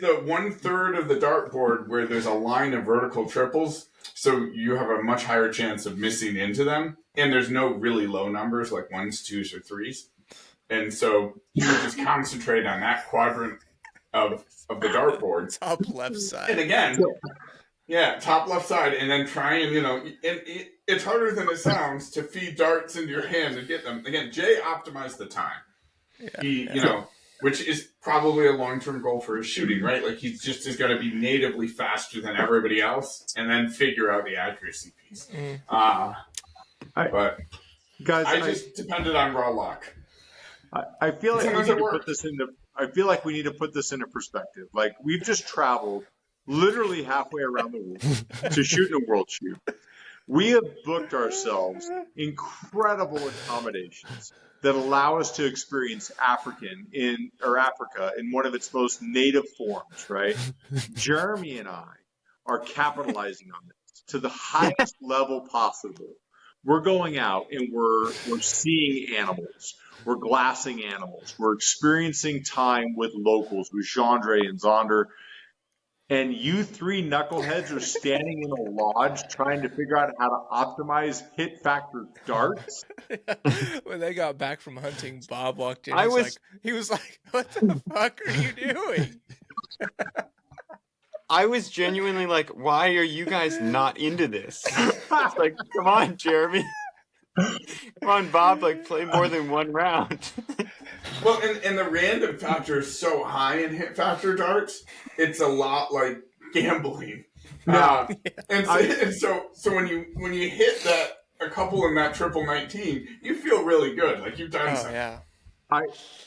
S5: the 1/3 of the dartboard where there's a line of vertical triples, so you have a much higher chance of missing into them. And there's no really low numbers like 1s, 2s, or 3s, and so you would just concentrate on that quadrant of the dartboard,
S4: top left side,
S5: and again, top left side, and then try and it's harder than it sounds to feed darts into your hand and get them. Again, Jay optimized the time. He, which is probably a long-term goal for his shooting, right? Like he's got to be natively faster than everybody else, and then figure out the accuracy piece. But guys, I just depended on raw luck.
S1: I feel like we need to put this into. I feel like we need to put this into perspective. Like we've just traveled literally halfway around the world to shoot in a world shoot. We have booked ourselves incredible accommodations that allow us to experience Africa in one of its most native forms, right? Jeremy and I are capitalizing on this to the highest level possible. We're going out and we're seeing animals. We're glassing animals. We're experiencing time with locals, with Gendre and Zonder. and you three knuckleheads are standing in a lodge trying to figure out how to optimize hit factor darts.
S4: When they got back from hunting, Bob walked in.
S2: I
S4: He was like, "What the fuck are you doing?"
S2: I was genuinely like, why are you guys not into this? It's like, come on, Jeremy. Come on, Bob, like play more than one round.
S5: Well, and the random factor is so high in hit factor darts, it's a lot like gambling.
S1: Yeah.
S5: And so when you hit that a couple in that triple 19, you feel really good, like you've done something.
S4: Yeah.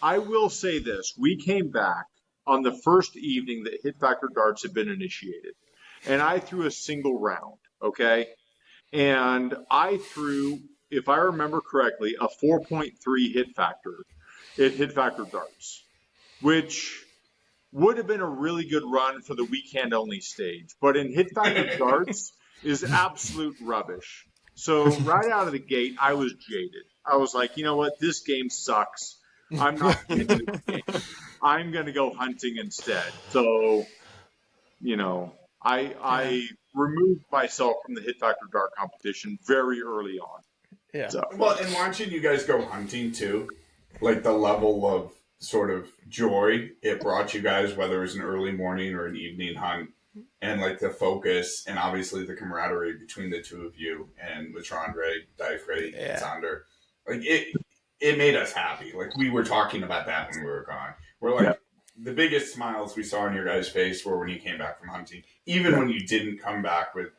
S1: I will say this. We came back on the first evening that hit factor darts had been initiated, and I threw a single round, okay? And I threw, if I remember correctly, a 4.3 hit factor at hit factor darts, which would have been a really good run for the weekend only stage. But in hit factor darts is absolute rubbish. So right out of the gate, I was jaded. I was like, you know what? This game sucks. I'm not playing this game. I'm going to go hunting instead. So, you know, I removed myself from the hit factor dart competition very early on.
S4: Yeah.
S1: So.
S5: Well, and watching you guys go hunting too, like the level of sort of joy it brought you guys, whether it was an early morning or an evening hunt, and like the focus and obviously the camaraderie between the two of you and with Chandra, Difrey, and Sander, like it made us happy. Like we were talking about that when we were gone. We're like, the biggest smiles we saw on your guys' face were when you came back from hunting, even when you didn't come back with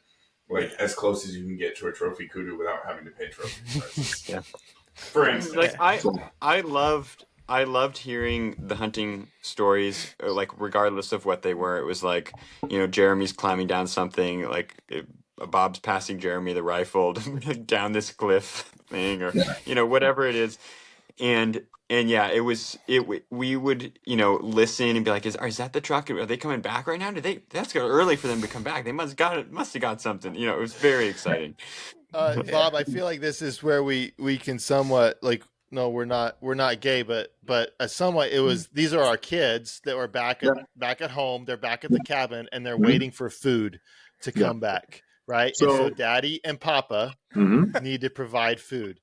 S5: like as close as you can get to a trophy kudu without having to pay trophy prices. For instance,
S2: Like I loved hearing the hunting stories, like regardless of what they were. It was like, you know, Jeremy's climbing down something, like Bob's passing Jeremy the rifle down this cliff thing, or you know, whatever it is. And yeah, we would, you know, listen and be like, is that the truck? Are they coming back right now? That's early for them to come back. They must have got something. You know, it was very exciting.
S3: Bob, I feel like this is where we can somewhat like, no, we're not gay, but somewhat it was, these are our kids that were back at home. They're back at the cabin and they're waiting for food to come back. Right. So Daddy and Papa need to provide food.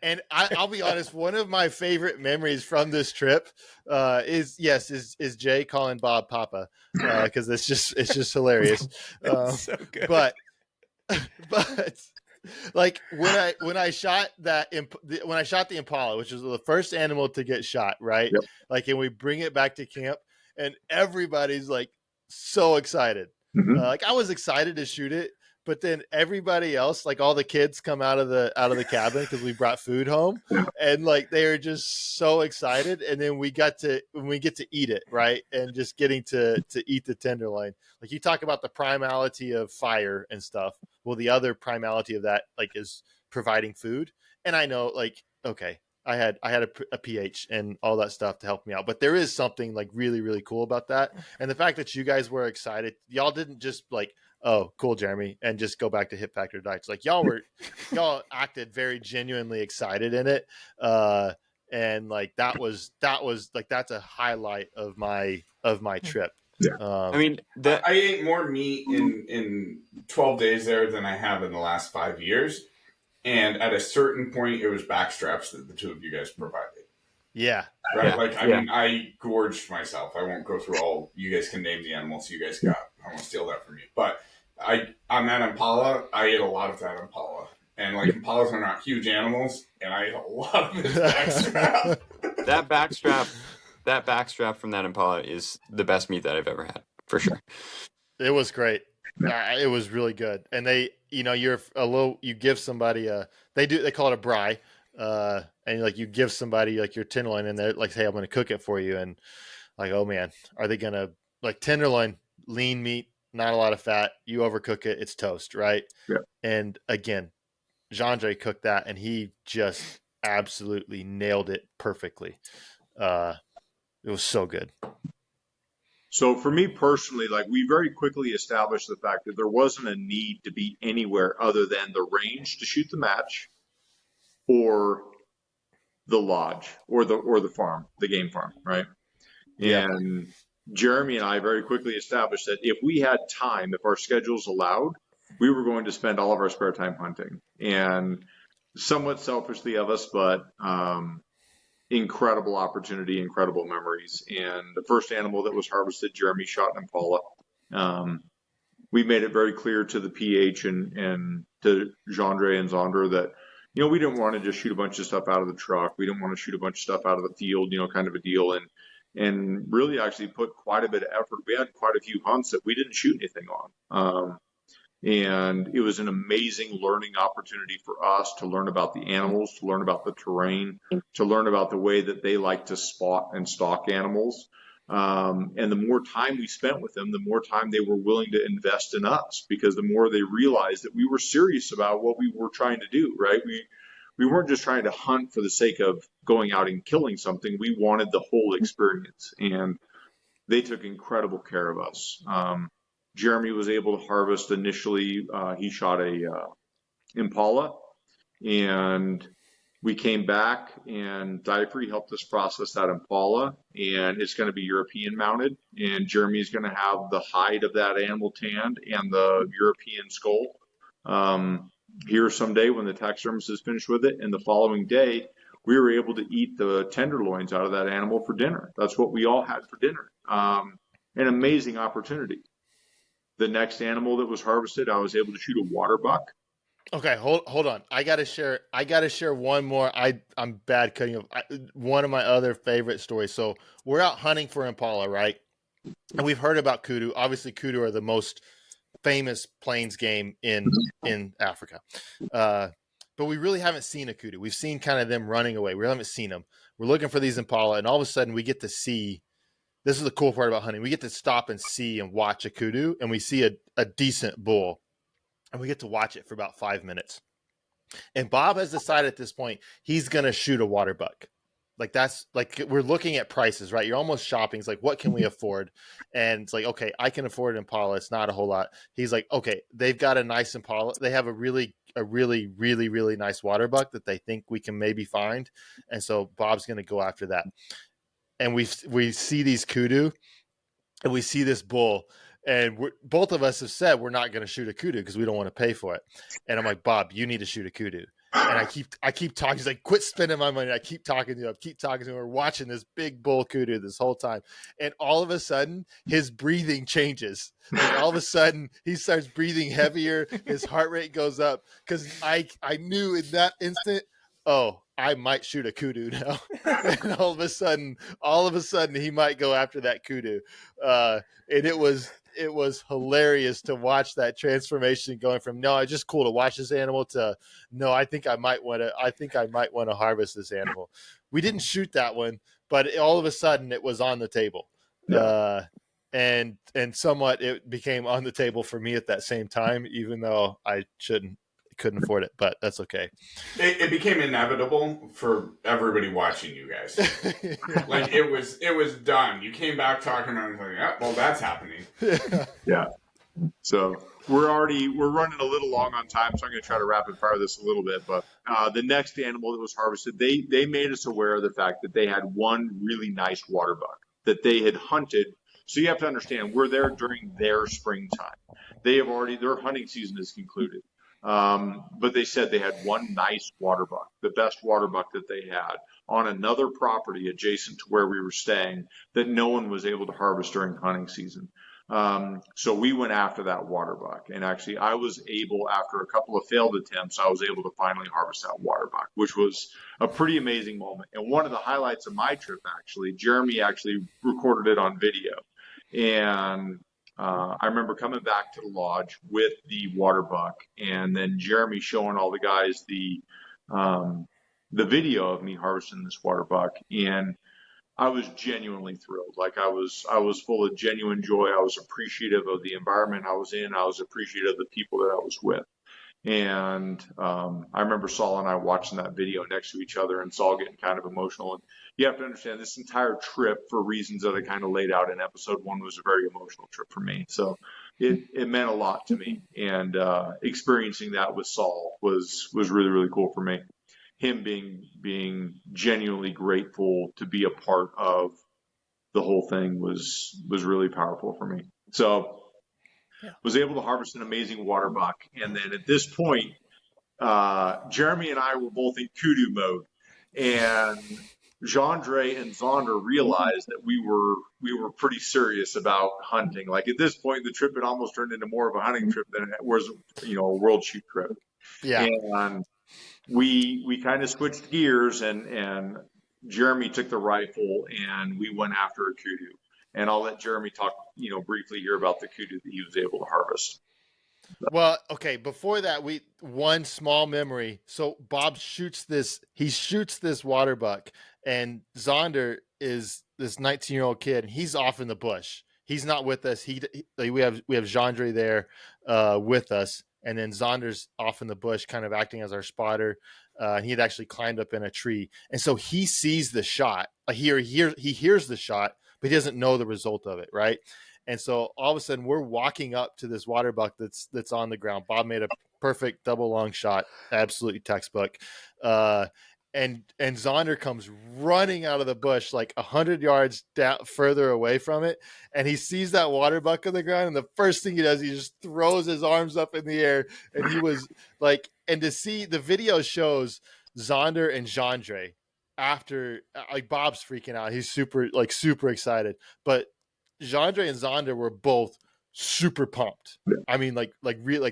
S3: And I'll be honest, one of my favorite memories from this trip is Jay calling Bob Papa, because it's just hilarious.
S4: So good.
S3: But like when I shot the impala, which was the first animal to get shot, right?
S1: Yep.
S3: Like, and we bring it back to camp, and everybody's like so excited. Like I was excited to shoot it. But then everybody else, like all the kids, come out of the cabin because we brought food home, and like they are just so excited. And then we get to eat it, right? And just getting to eat the tenderloin. Like you talk about the primality of fire and stuff. Well, the other primality of that like is providing food. And I know, like, okay, I had a pH and all that stuff to help me out, but there is something like really, really cool about that. And the fact that you guys were excited, y'all didn't just like, oh, cool, Jeremy, and just go back to hit factor diets. Like y'all acted very genuinely excited in it. And like that was like, that's a highlight of my trip.
S1: Yeah.
S2: I mean,
S5: I ate more meat in 12 days there than I have in the last 5 years. And at a certain point, it was backstraps that the two of you guys provided.
S3: Yeah.
S5: Right?
S2: Yeah.
S5: Like, I mean, I gorged myself. I won't go through all. You guys can name the animals you guys got. I won't steal that from you. But on that impala, I ate a lot of that impala. And, like, impalas are not huge animals, and I ate a lot of its backstrap.
S2: that backstrap from that impala is the best meat that I've ever had, for sure.
S3: It was great. It was really good. And they, you know, you give somebody they call it a braai. And like you give somebody like your tenderloin and they're like, hey, I'm going to cook it for you. And like, oh man, are they going to like tenderloin, lean meat, not a lot of fat. You overcook it. It's toast. Right.
S1: Yeah. And
S3: again, Jean-Jay cooked that and he just absolutely nailed it perfectly. It was so good.
S1: So for me personally, like we very quickly established the fact that there wasn't a need to be anywhere other than the range to shoot the match or the lodge or the farm, the game farm, right?
S3: Yeah.
S1: And Jeremy and I very quickly established that if we had time, if our schedules allowed, we were going to spend all of our spare time hunting. And somewhat selfishly of us, but incredible opportunity, incredible memories. And the first animal that was harvested, Jeremy shot an impala. We made it very clear to the PH and to Gendre and Zonder that, we didn't want to just shoot a bunch of stuff out of the truck. We didn't want to shoot a bunch of stuff out of the field, kind of a deal. And really actually put quite a bit of effort. We had quite a few hunts that we didn't shoot anything on. And it was an amazing learning opportunity for us to learn about the animals, to learn about the terrain, to learn about the way that they like to spot and stalk animals. And the more time we spent with them, the more time they were willing to invest in us, because the more they realized that we were serious about what we were trying to do, right? We weren't just trying to hunt for the sake of going out and killing something. We wanted the whole experience, and they took incredible care of us. Jeremy was able to harvest initially. He shot a impala, and we came back, and Diaphree helped us process that impala, and it's going to be European mounted. And Jeremy's going to have the hide of that animal tanned and the European skull here someday when the taxidermist is finished with it. And the following day, we were able to eat the tenderloins out of that animal for dinner. That's what we all had for dinner. An amazing opportunity. The next animal that was harvested, I was able to shoot a water buck.
S3: Okay, hold on. I gotta share one more. I'm bad cutting up. One of my other favorite stories. So we're out hunting for impala, right? And we've heard about kudu. Obviously, kudu are the most famous plains game in Africa, but we really haven't seen a kudu. We've seen kind of them running away. We haven't seen them. We're looking for these impala, and all of a sudden we get to see. This is the cool part about hunting. We get to stop and see and watch a kudu, and we see a decent bull. And we get to watch it for about 5 minutes. And Bob has decided at this point he's going to shoot a water buck. Like, that's like, we're looking at prices, right? You're almost shopping. It's like, what can we afford? And it's like, okay, I can afford an impala. It's not a whole lot. He's like, okay, they've got a nice impala. They have a really, really nice water buck that they think we can maybe find. And so Bob's going to go after that. And we see these kudu, and we see this bull. And both of us have said we're not going to shoot a kudu because we don't want to pay for it. And I'm like, Bob, you need to shoot a kudu. And I keep talking. He's like, quit spending my money. I keep talking to him. We're watching this big bull kudu this whole time. And all of a sudden, his breathing changes. Like, all of a sudden, he starts breathing heavier. His heart rate goes up, because I knew in that instant, oh, I might shoot a kudu now. And all of a sudden, he might go after that kudu. And it was hilarious to watch that transformation going from, no, it's just cool to watch this animal, to, no, I think I might want to harvest this animal. We didn't shoot that one, but all of a sudden it was on the table. Yeah. And somewhat it became on the table for me at that same time, even though I couldn't afford it, but that's okay.
S5: It became inevitable for everybody watching you guys. Like, it was done. You came back talking, and I was like, yeah, well, that's happening.
S1: Yeah. So we're running a little long on time, so I'm going to try to rapid fire this a little bit. But the next animal that was harvested, they made us aware of the fact that they had one really nice water buck that they had hunted. So you have to understand, we're there during their springtime. Their hunting season is concluded. But they said they had one nice water buck, the best water buck that they had, on another property adjacent to where we were staying, that no one was able to harvest during hunting season. So we went after that water buck, and actually I was able, after a couple of failed attempts, I was able to finally harvest that water buck, which was a pretty amazing moment. And one of the highlights of my trip, actually, Jeremy actually recorded it on video. And I remember coming back to the lodge with the water buck, and then Jeremy showing all the guys the video of me harvesting this water buck, and I was genuinely thrilled. Like, I was full of genuine joy. I was appreciative of the environment I was in. I was appreciative of the people that I was with. And I remember Saul and I watching that video next to each other, and Saul getting kind of emotional. And you have to understand, this entire trip, for reasons that I kind of laid out in episode 1, was a very emotional trip for me. So it meant a lot to me. And experiencing that with Saul was really, really cool for me. Him being genuinely grateful to be a part of the whole thing was really powerful for me. So was able to harvest an amazing water buck. And then at this point, Jeremy and I were both in kudu mode, and Jandre and Zonder realized that we were pretty serious about hunting. Like at this point, the trip had almost turned into more of a hunting trip than it was, a world shoot trip.
S3: Yeah.
S1: And we kind of switched gears, and Jeremy took the rifle and we went after a kudu. And I'll let Jeremy talk, briefly here about the kudu that he was able to harvest.
S3: Well, okay. Before that, one small memory. So Bob shoots this water buck, and Zonder is this 19-year-old kid, and he's off in the bush. He's not with us. We have Jandre there with us, and then Zonder's off in the bush, kind of acting as our spotter. And he had actually climbed up in a tree, and so he sees the shot. He hears the shot, but he doesn't know the result of it, right? And so all of a sudden we're walking up to this water buck that's on the ground. Bob made a perfect double long shot, absolutely textbook. And Zonder comes running out of the bush like 100 yards down further away from it, and he sees that water buck on the ground, and the first thing he does, he just throws his arms up in the air, and he was like, and to see the video shows Zonder and Jandre after, like, Bob's freaking out. He's super excited, but Jandre and Zonder were both super pumped. I mean, like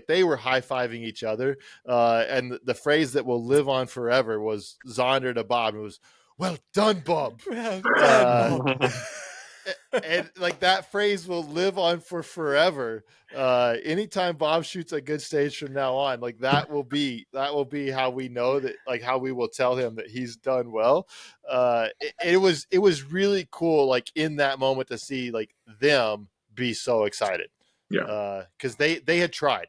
S3: they were high-fiving each other. And the phrase that will live on forever was Zonder to Bob. It was, "Well done, Bob."
S4: Well done, Bob.
S3: And like that phrase will live on for forever. Anytime Bob shoots a good stage from now on, like that will be how we know that, like how we will tell him that he's done well. It was really cool, like in that moment, to see like them be so excited.
S1: Yeah.
S3: Because they had tried.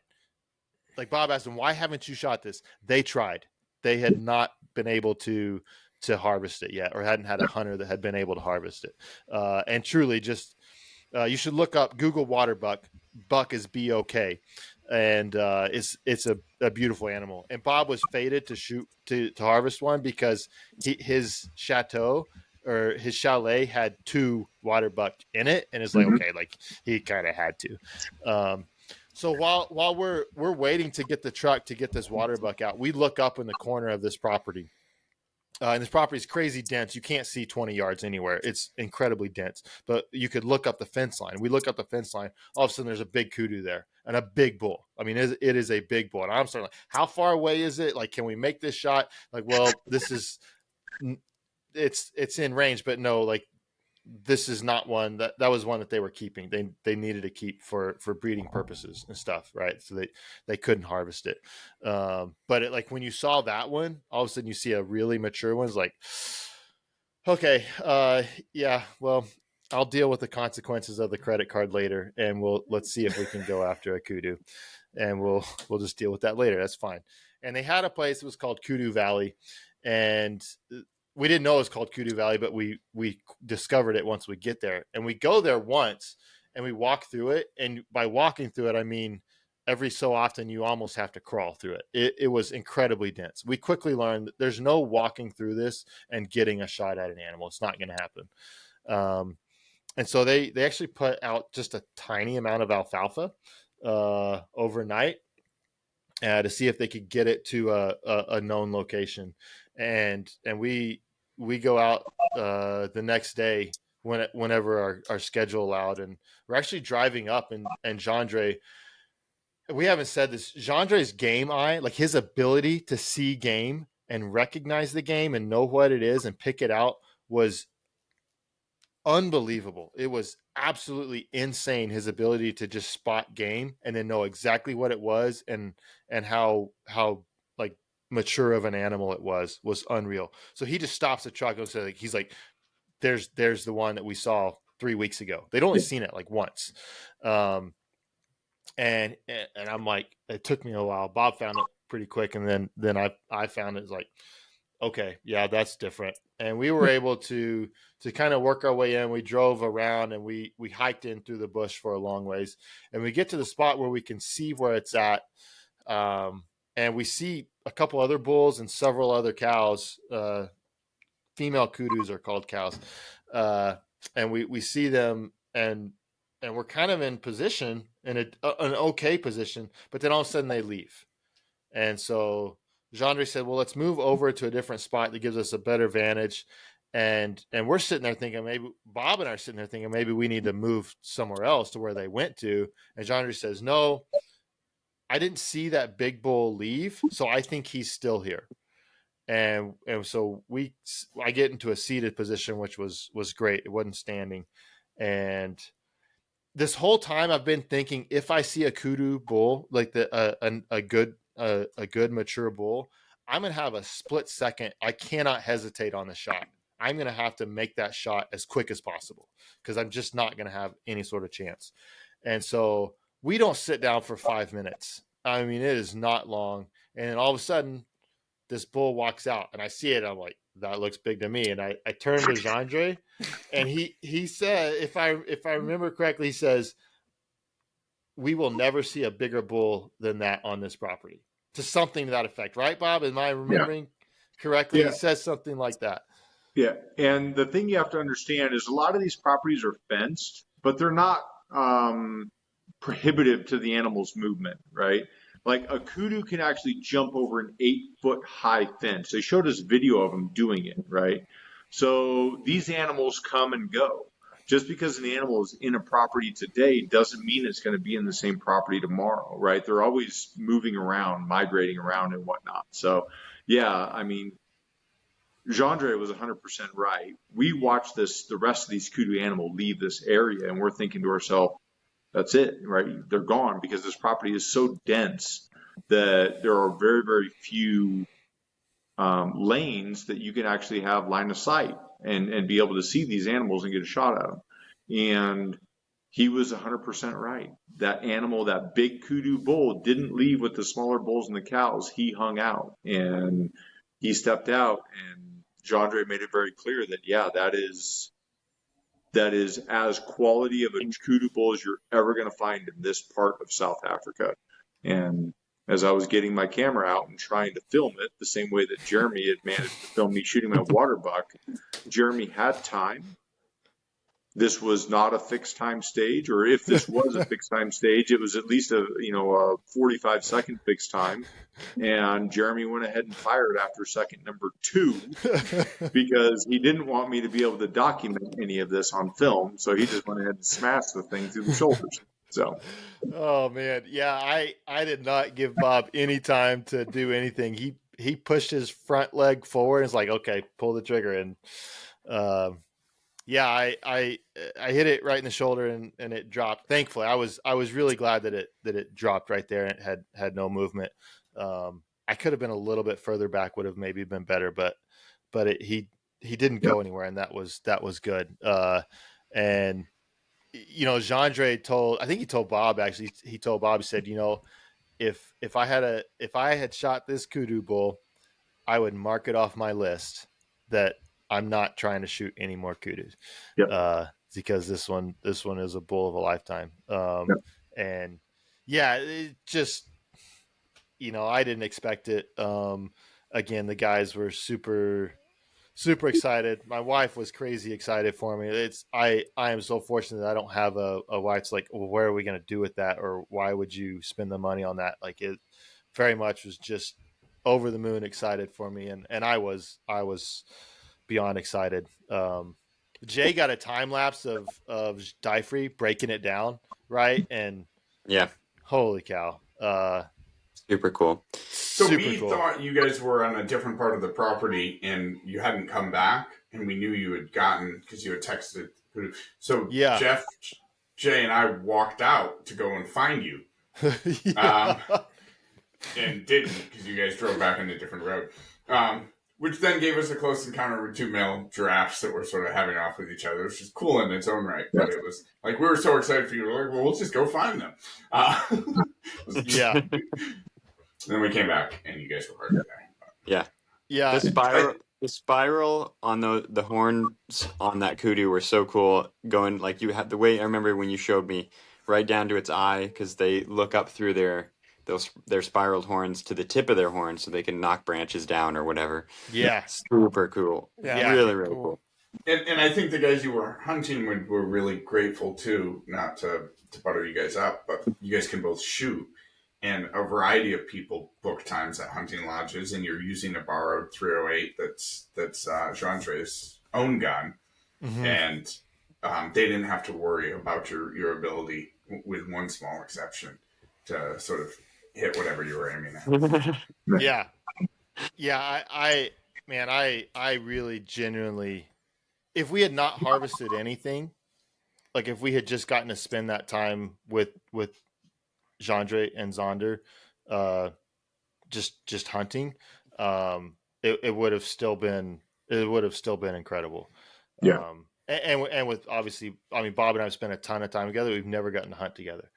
S3: Like Bob asked them, "Why haven't you shot this?" They tried. They had not been able to harvest it yet, or hadn't had a hunter that had been able to harvest it. And truly, just you should look up, Google water buck. Buck is BOK, and it's a beautiful animal. And Bob was fated to shoot to harvest one because his chateau or his chalet had 2 water buck in it, and it's like, okay, like he kind of had to. So while we're waiting to get the truck to get this water buck out, we look up in the corner of this property. And this property is crazy dense. You can't see 20 yards anywhere. It's incredibly dense. But you could look up the fence line. We look up the fence line. All of a sudden, there's a big kudu there and a big bull. I mean, it is a big bull. And I'm starting like, how far away is it? Like, can we make this shot? Like, well, it's in range, but no, like, this is not one that was one that they were keeping. They needed to keep for breeding purposes and stuff, right? So they couldn't harvest it. But it, like when you saw that one, all of a sudden you see a really mature one. It's like, okay, yeah, well, I'll deal with the consequences of the credit card later, and let's see if we can go after a kudu, and we'll just deal with that later. That's fine. And they had a place that was called Kudu Valley, and we didn't know it was called Kudu Valley, but we discovered it once we get there. And we go there once and we walk through it. And by walking through it, I mean, every so often you almost have to crawl through it. It was incredibly dense. We quickly learned that there's no walking through this and getting a shot at an animal. It's not going to happen. And so they actually put out just a tiny amount of alfalfa overnight to see if they could get it to a known location. And we go out the next day whenever our schedule allowed, and we're actually driving up, and Jandre, we haven't said this, Jandre's game eye, like his ability to see game and recognize the game and know what it is and pick it out, was unbelievable. It was absolutely insane, his ability to just spot game and then know exactly what it was, and how like mature of an animal it was unreal. So he just stops the truck and says, like, he's like, there's the one that we saw 3 weeks ago. They'd only seen it like once. And I'm like, it took me a while. Bob found it pretty quick, and then I found it. It's like, okay, yeah, that's different. And we were able to kind of work our way in. We drove around and we hiked in through the bush for a long ways, and we get to the spot where we can see where it's at. And we see a couple other bulls and several other cows. Female kudus are called cows. we see them, and we're kind of in position, in an okay position, but then all of a sudden they leave. And so Jandre said, well, let's move over to a different spot that gives us a better vantage. And we're sitting there thinking, maybe Bob and I are sitting there thinking maybe we need to move somewhere else to where they went to. And Jandre says, no, I didn't see that big bull leave, so I think he's still here. And so I get into a seated position, which was great. It wasn't standing. And this whole time I've been thinking, if I see a kudu bull, like a good mature bull, I'm gonna have a split second. I cannot hesitate on the shot. I'm gonna have to make that shot as quick as possible because I'm just not gonna have any sort of chance. And so we don't sit down for 5 minutes. I mean, it is not long. And then all of a sudden, this bull walks out, and I see it. I'm like, that looks big to me. And I turn to Jandre, and he said, if I remember correctly, he says, we will never see a bigger bull than that on this property. To something to that effect, right, Bob? Am I remembering correctly?
S1: Yeah.
S3: He says something like that.
S1: Yeah, and the thing you have to understand is a lot of these properties are fenced, but they're not prohibitive to the animal's movement, right? Like a kudu can actually jump over an 8-foot high fence. They showed us video of them doing it, right? So these animals come and go. Just because an animal is in a property today doesn't mean it's going to be in the same property tomorrow, right? They're always moving around, migrating around and whatnot. So, yeah, I mean, Jandre was 100% right. We watched the rest of these kudu animals leave this area, and we're thinking to ourselves, that's it, right? They're gone because this property is so dense that there are very, very few lanes that you can actually have line of sight and be able to see these animals and get a shot at them. And he was 100% right. That animal, that big kudu bull, didn't leave with the smaller bulls and the cows. He hung out and he stepped out, and Jandre made it very clear that, yeah, that is as quality of a kudu bull as you're ever going to find in this part of South Africa. And as I was getting my camera out and trying to film it, the same way that Jeremy had managed to film me shooting my water buck, Jeremy had time. This was not a fixed time stage, or if this was a fixed time stage, it was at least a 45-second fixed time. And Jeremy went ahead and fired after second number 2 because he didn't want me to be able to document any of this on film. So he just went ahead and smashed the thing through the shoulders. So,
S3: oh man, yeah, I did not give Bob any time to do anything. He pushed his front leg forward and was like, okay, pull the trigger, and yeah, I hit it right in the shoulder, and it dropped. Thankfully, I was really glad that it dropped right there and it had no movement. I could have been a little bit further back, would have maybe been better, but he didn't go anywhere, and that was good. And Jandre told Bob, actually, he told Bob, he said, if I had shot this kudu bull, I would mark it off my list that I'm not trying to shoot any more kudus. Because this one is a bull of a lifetime. And yeah, it just, I didn't expect it. Again, the guys were super, super excited. My wife was crazy excited for me. I am so fortunate that I don't have a wife's like, well, where are we going to do with that? Or why would you spend the money on that? Like, it very much was just over the moon excited for me. And I was beyond excited. Jay got a time lapse of Dyfree breaking it down, right? And
S2: yeah,
S3: holy cow.
S2: Super cool.
S5: So we thought you guys were on a different part of the property and you hadn't come back, and we knew you had gotten, because you had texted. So yeah. Jeff, Jay, and I walked out to go and find you. And didn't, because you guys drove back on a different road. Which then gave us a close encounter with 2 male giraffes that were sort of having off with each other, which is cool in its own right. But it was like, we were so excited for you. We're like, well, we'll just go find them.
S3: Yeah.
S5: And then we came back, and you guys were hard to
S2: Yeah.
S3: Yeah.
S2: The spiral on the horns on that kudu were so cool. Going, like, you had the way, I remember when you showed me, right down to its eye, because they look up through their spiraled horns to the tip of their horns so they can knock branches down or whatever.
S3: Yeah.
S2: Super cool.
S4: Yeah.
S2: Really, really cool.
S5: And and I think the guys you were hunting with were really grateful too, not to butter you guys up, but you guys can both shoot. And a variety of people book times at hunting lodges, and you're using a borrowed 308 that's Jeandre's own gun, and they didn't have to worry about your ability, with one small exception, to sort of hit whatever you were aiming at.
S3: Yeah. Yeah, I really genuinely, if we had not harvested anything, like if we had just gotten to spend that time with Jeandre and Zonder, just hunting, it would have still been incredible.
S1: Yeah.
S3: And with, obviously, I mean, Bob and I have spent a ton of time together. We've never gotten to hunt together.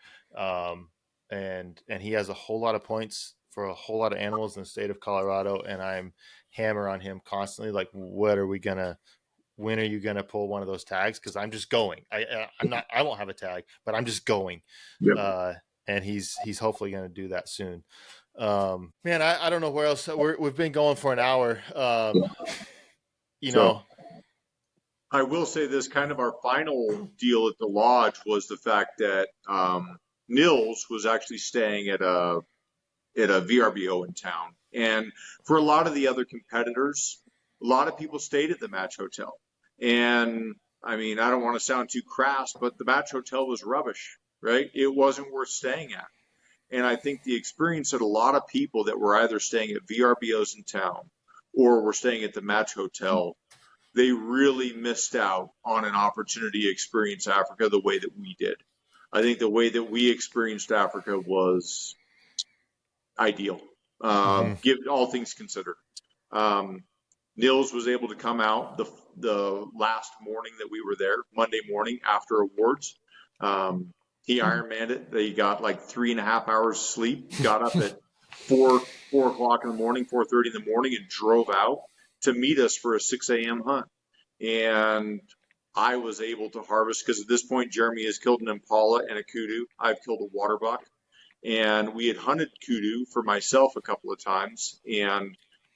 S3: And he has a whole lot of points for a whole lot of animals in the state of Colorado, and I'm hammer on him constantly, like, when are you gonna pull one of those tags? Because I'm just going. I won't have a tag, but I'm just going.
S1: Yep.
S3: And he's hopefully gonna do that soon. Man, I don't know where else we've been going for an hour.
S1: I will say this, kind of our final deal at the lodge was the fact that Nils was actually staying at a VRBO in town. And for a lot of the other competitors, a lot of people stayed at the Match Hotel. And I mean, I don't want to sound too crass, but the Match Hotel was rubbish, right? It wasn't worth staying at. And I think the experience that a lot of people that were either staying at VRBOs in town or were staying at the Match Hotel, they really missed out on an opportunity to experience Africa the way that we did. I think the way that we experienced Africa was ideal, give all things considered. Nils was able to come out the last morning that we were there, Monday morning after awards. He Ironmanned it. He got like 3.5 hours sleep, got up at 4 o'clock in the morning, 4:30 in the morning, and drove out to meet us for a 6 a.m. hunt. And I was able to harvest, because at this point, Jeremy has killed an impala and a kudu. I've killed a water buck. And we had hunted kudu for myself a couple of times and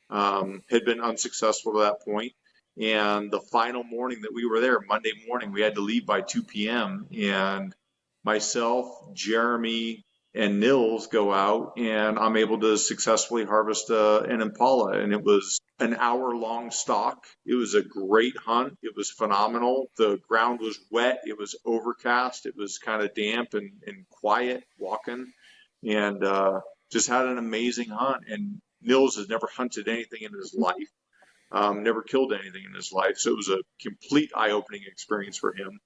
S1: had been unsuccessful to that point. And the final morning that we were there, Monday morning, we had to leave by 2 p.m. And myself, Jeremy, and Nils go out, and I'm able to successfully harvest an impala. And it was an hour-long stalk. It was a great hunt. It was phenomenal. The ground was wet. It was overcast. It was kind of damp and quiet walking. And just had an amazing hunt. And Nils has never hunted anything in his life, never killed anything in his life. So it was a complete eye-opening experience for him.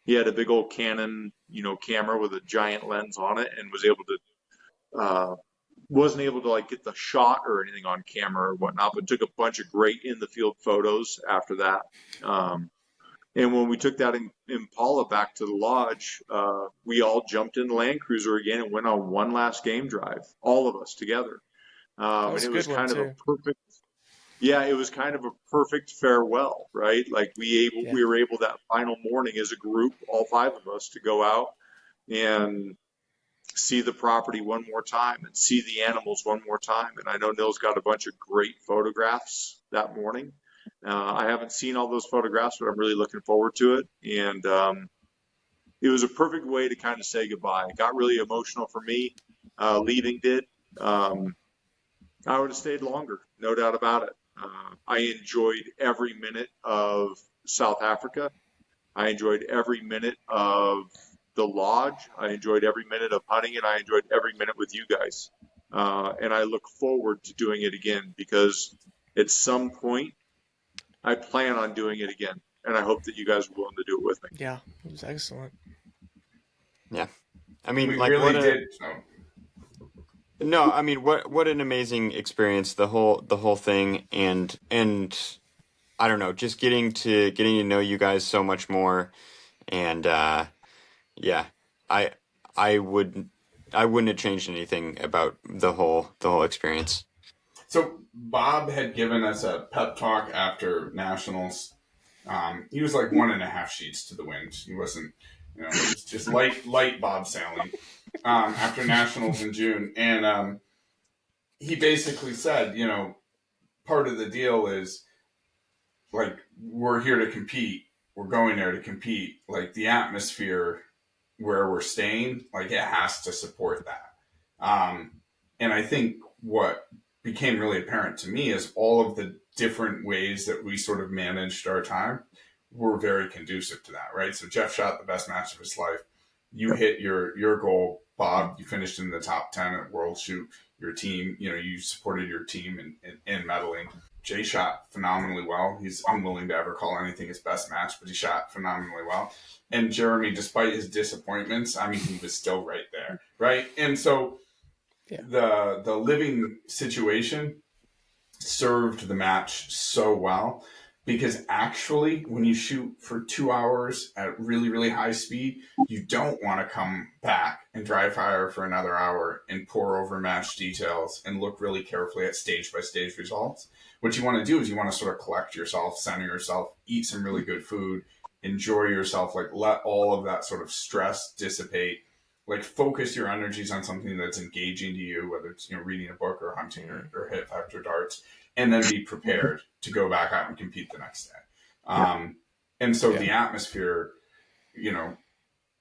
S1: He had a big old Canon, camera with a giant lens on it, and wasn't able to like get the shot or anything on camera or whatnot, but took a bunch of great in the field photos after that. And when we took that Impala back to the lodge, we all jumped in the Land Cruiser again and went on one last game drive, all of us together. And it was kind of a perfect, it was kind of a perfect farewell, right? Like we were able that final morning as a group, all 5 of us, to go out and see the property one more time and see the animals one more time. And I know Nils got a bunch of great photographs that morning. I haven't seen all those photographs, but I'm really looking forward to it. And it was a perfect way to kind of say goodbye. It got really emotional for me. Leaving did. I would have stayed longer, no doubt about it. I enjoyed every minute of South Africa. I enjoyed every minute of the lodge. I enjoyed every minute of hunting, and I enjoyed every minute with you guys. And I look forward to doing it again, because at some point I plan on doing it again, and I hope that you guys are willing to do it with me.
S4: Yeah, it was excellent.
S2: Yeah, I mean,
S5: we
S2: like
S5: really
S2: what
S5: did.
S2: No, I mean, what an amazing experience, the whole thing, and I don't know, just getting to know you guys so much more, and yeah, I wouldn't have changed anything about the whole experience.
S5: So Bob had given us a pep talk after nationals. He was like 1.5 sheets to the wind. He wasn't, it was just light Bob sailing after nationals in June. And he basically said, part of the deal is, like, we're here to compete, we're going there to compete. Like the atmosphere where we're staying, like it has to support that. And I think what became really apparent to me is all of the different ways that we sort of managed our time were very conducive to that, right? So Jeff shot the best match of his life. You hit your goal, Bob. You finished in the top 10 at World Shoot. Your team, you supported your team in medaling. Jay shot phenomenally well. He's unwilling to ever call anything his best match, but he shot phenomenally well. And Jeremy, despite his disappointments, I mean, he was still right there, right? And so the living situation served the match so well, because actually when you shoot for 2 hours at really, really high speed, you don't want to come back and dry fire for another hour and pour over match details and look really carefully at stage by stage results. What you want to do is you want to sort of collect yourself, center yourself, eat some really good food, enjoy yourself, like let all of that sort of stress dissipate, like focus your energies on something that's engaging to you, whether it's reading a book or hunting or hit vector darts, and then be prepared to go back out and compete the next day. And so the atmosphere,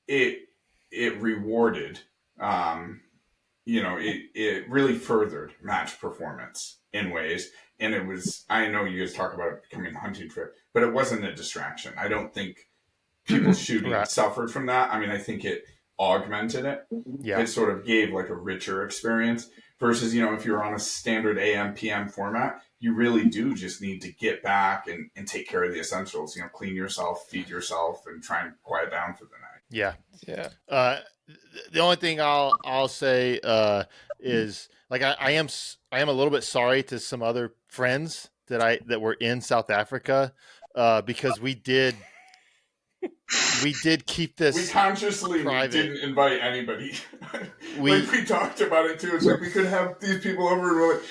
S5: it rewarded, it really furthered match performance in ways. And it was, I know you guys talk about it becoming a hunting trip, but it wasn't a distraction. I don't think people shooting suffered from that. I mean, I think it augmented it. Yeah. It sort of gave like a richer experience versus, if you're on a standard AM, PM format, you really do just need to get back and take care of the essentials, clean yourself, feed yourself, and try and quiet down for the night.
S3: Yeah. Yeah. The only thing I'll say is like I am a little bit sorry to some other friends that were in South Africa because we did keep this.
S5: We consciously didn't invite anybody. We talked about it too. It's like we could have these people over and we're like,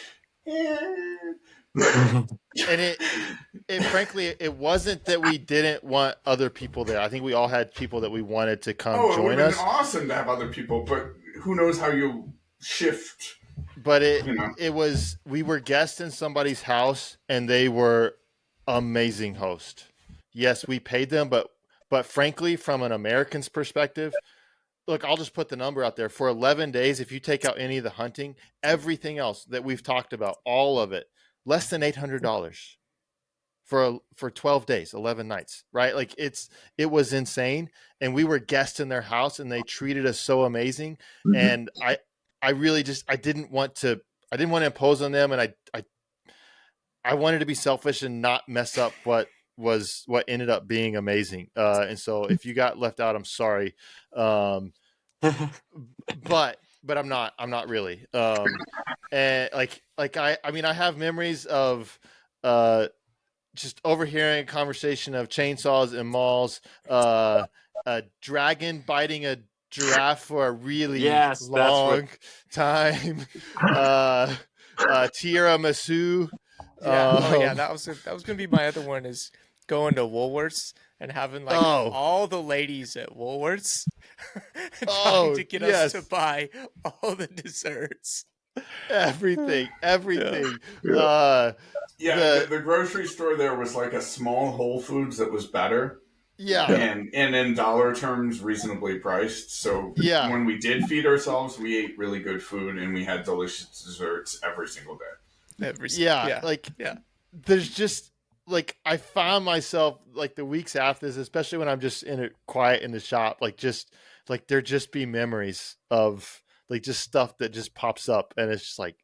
S3: and it frankly, it wasn't that we didn't want other people there. I think we all had people that we wanted to come join us.
S5: It would have been awesome to have other people, but who knows how you shift.
S3: But it was, we were guests in somebody's house and they were amazing host. Yes, we paid them, but frankly, from an American's perspective, look, I'll just put the number out there. For 11 days, if you take out any of the hunting, everything else that we've talked about, all of it, less than $800 for 12 days, 11 nights, right? Like it was insane. And we were guests in their house and they treated us so amazing. Mm-hmm. And I really I didn't want to impose on them. And I wanted to be selfish and not mess up what ended up being amazing. And so if you got left out, I'm sorry. But I'm not really. And I mean, I have memories of just overhearing a conversation of chainsaws and mauls, a dragon biting a giraffe for a really long time, tiramisu.
S4: That was gonna be my other one, is going to Woolworths and having all the ladies at Woolworths trying to get us to buy all the desserts.
S3: Everything.
S5: The grocery store there was like a small Whole Foods that was better.
S3: Yeah.
S5: And in dollar terms, reasonably priced. So when we did feed ourselves, we ate really good food and we had delicious desserts every single day.
S3: There's just like, I found myself like the weeks after this, especially when I'm just in it quiet in the shop, there just be memories of like just stuff that just pops up and it's just like,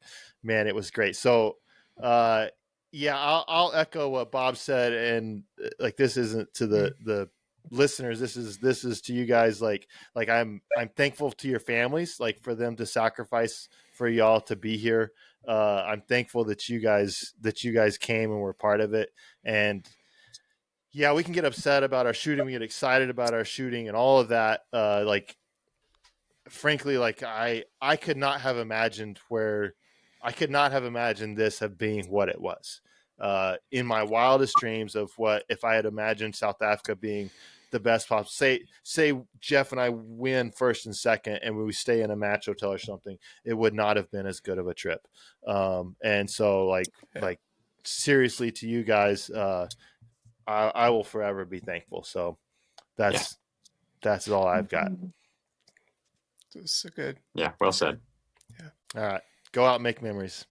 S3: man, it was great. So, I'll echo what Bob said. And like, this isn't to the listeners. This is to you guys. Like I'm thankful to your families, like for them to sacrifice for y'all to be here. I'm thankful that you guys came and were part of it. And we can get upset about our shooting. We get excited about our shooting and all of that. Frankly, like I could not have imagined this have being what it was. In my wildest dreams of what if I had imagined South Africa being the best possible. Say Jeff and I win first and second, and we stay in a match hotel or something, it would not have been as good of a trip. And so, like seriously, to you guys, I will forever be thankful. So that's all I've got.
S4: It's so good.
S2: Yeah, well said.
S3: All right, go out and make memories.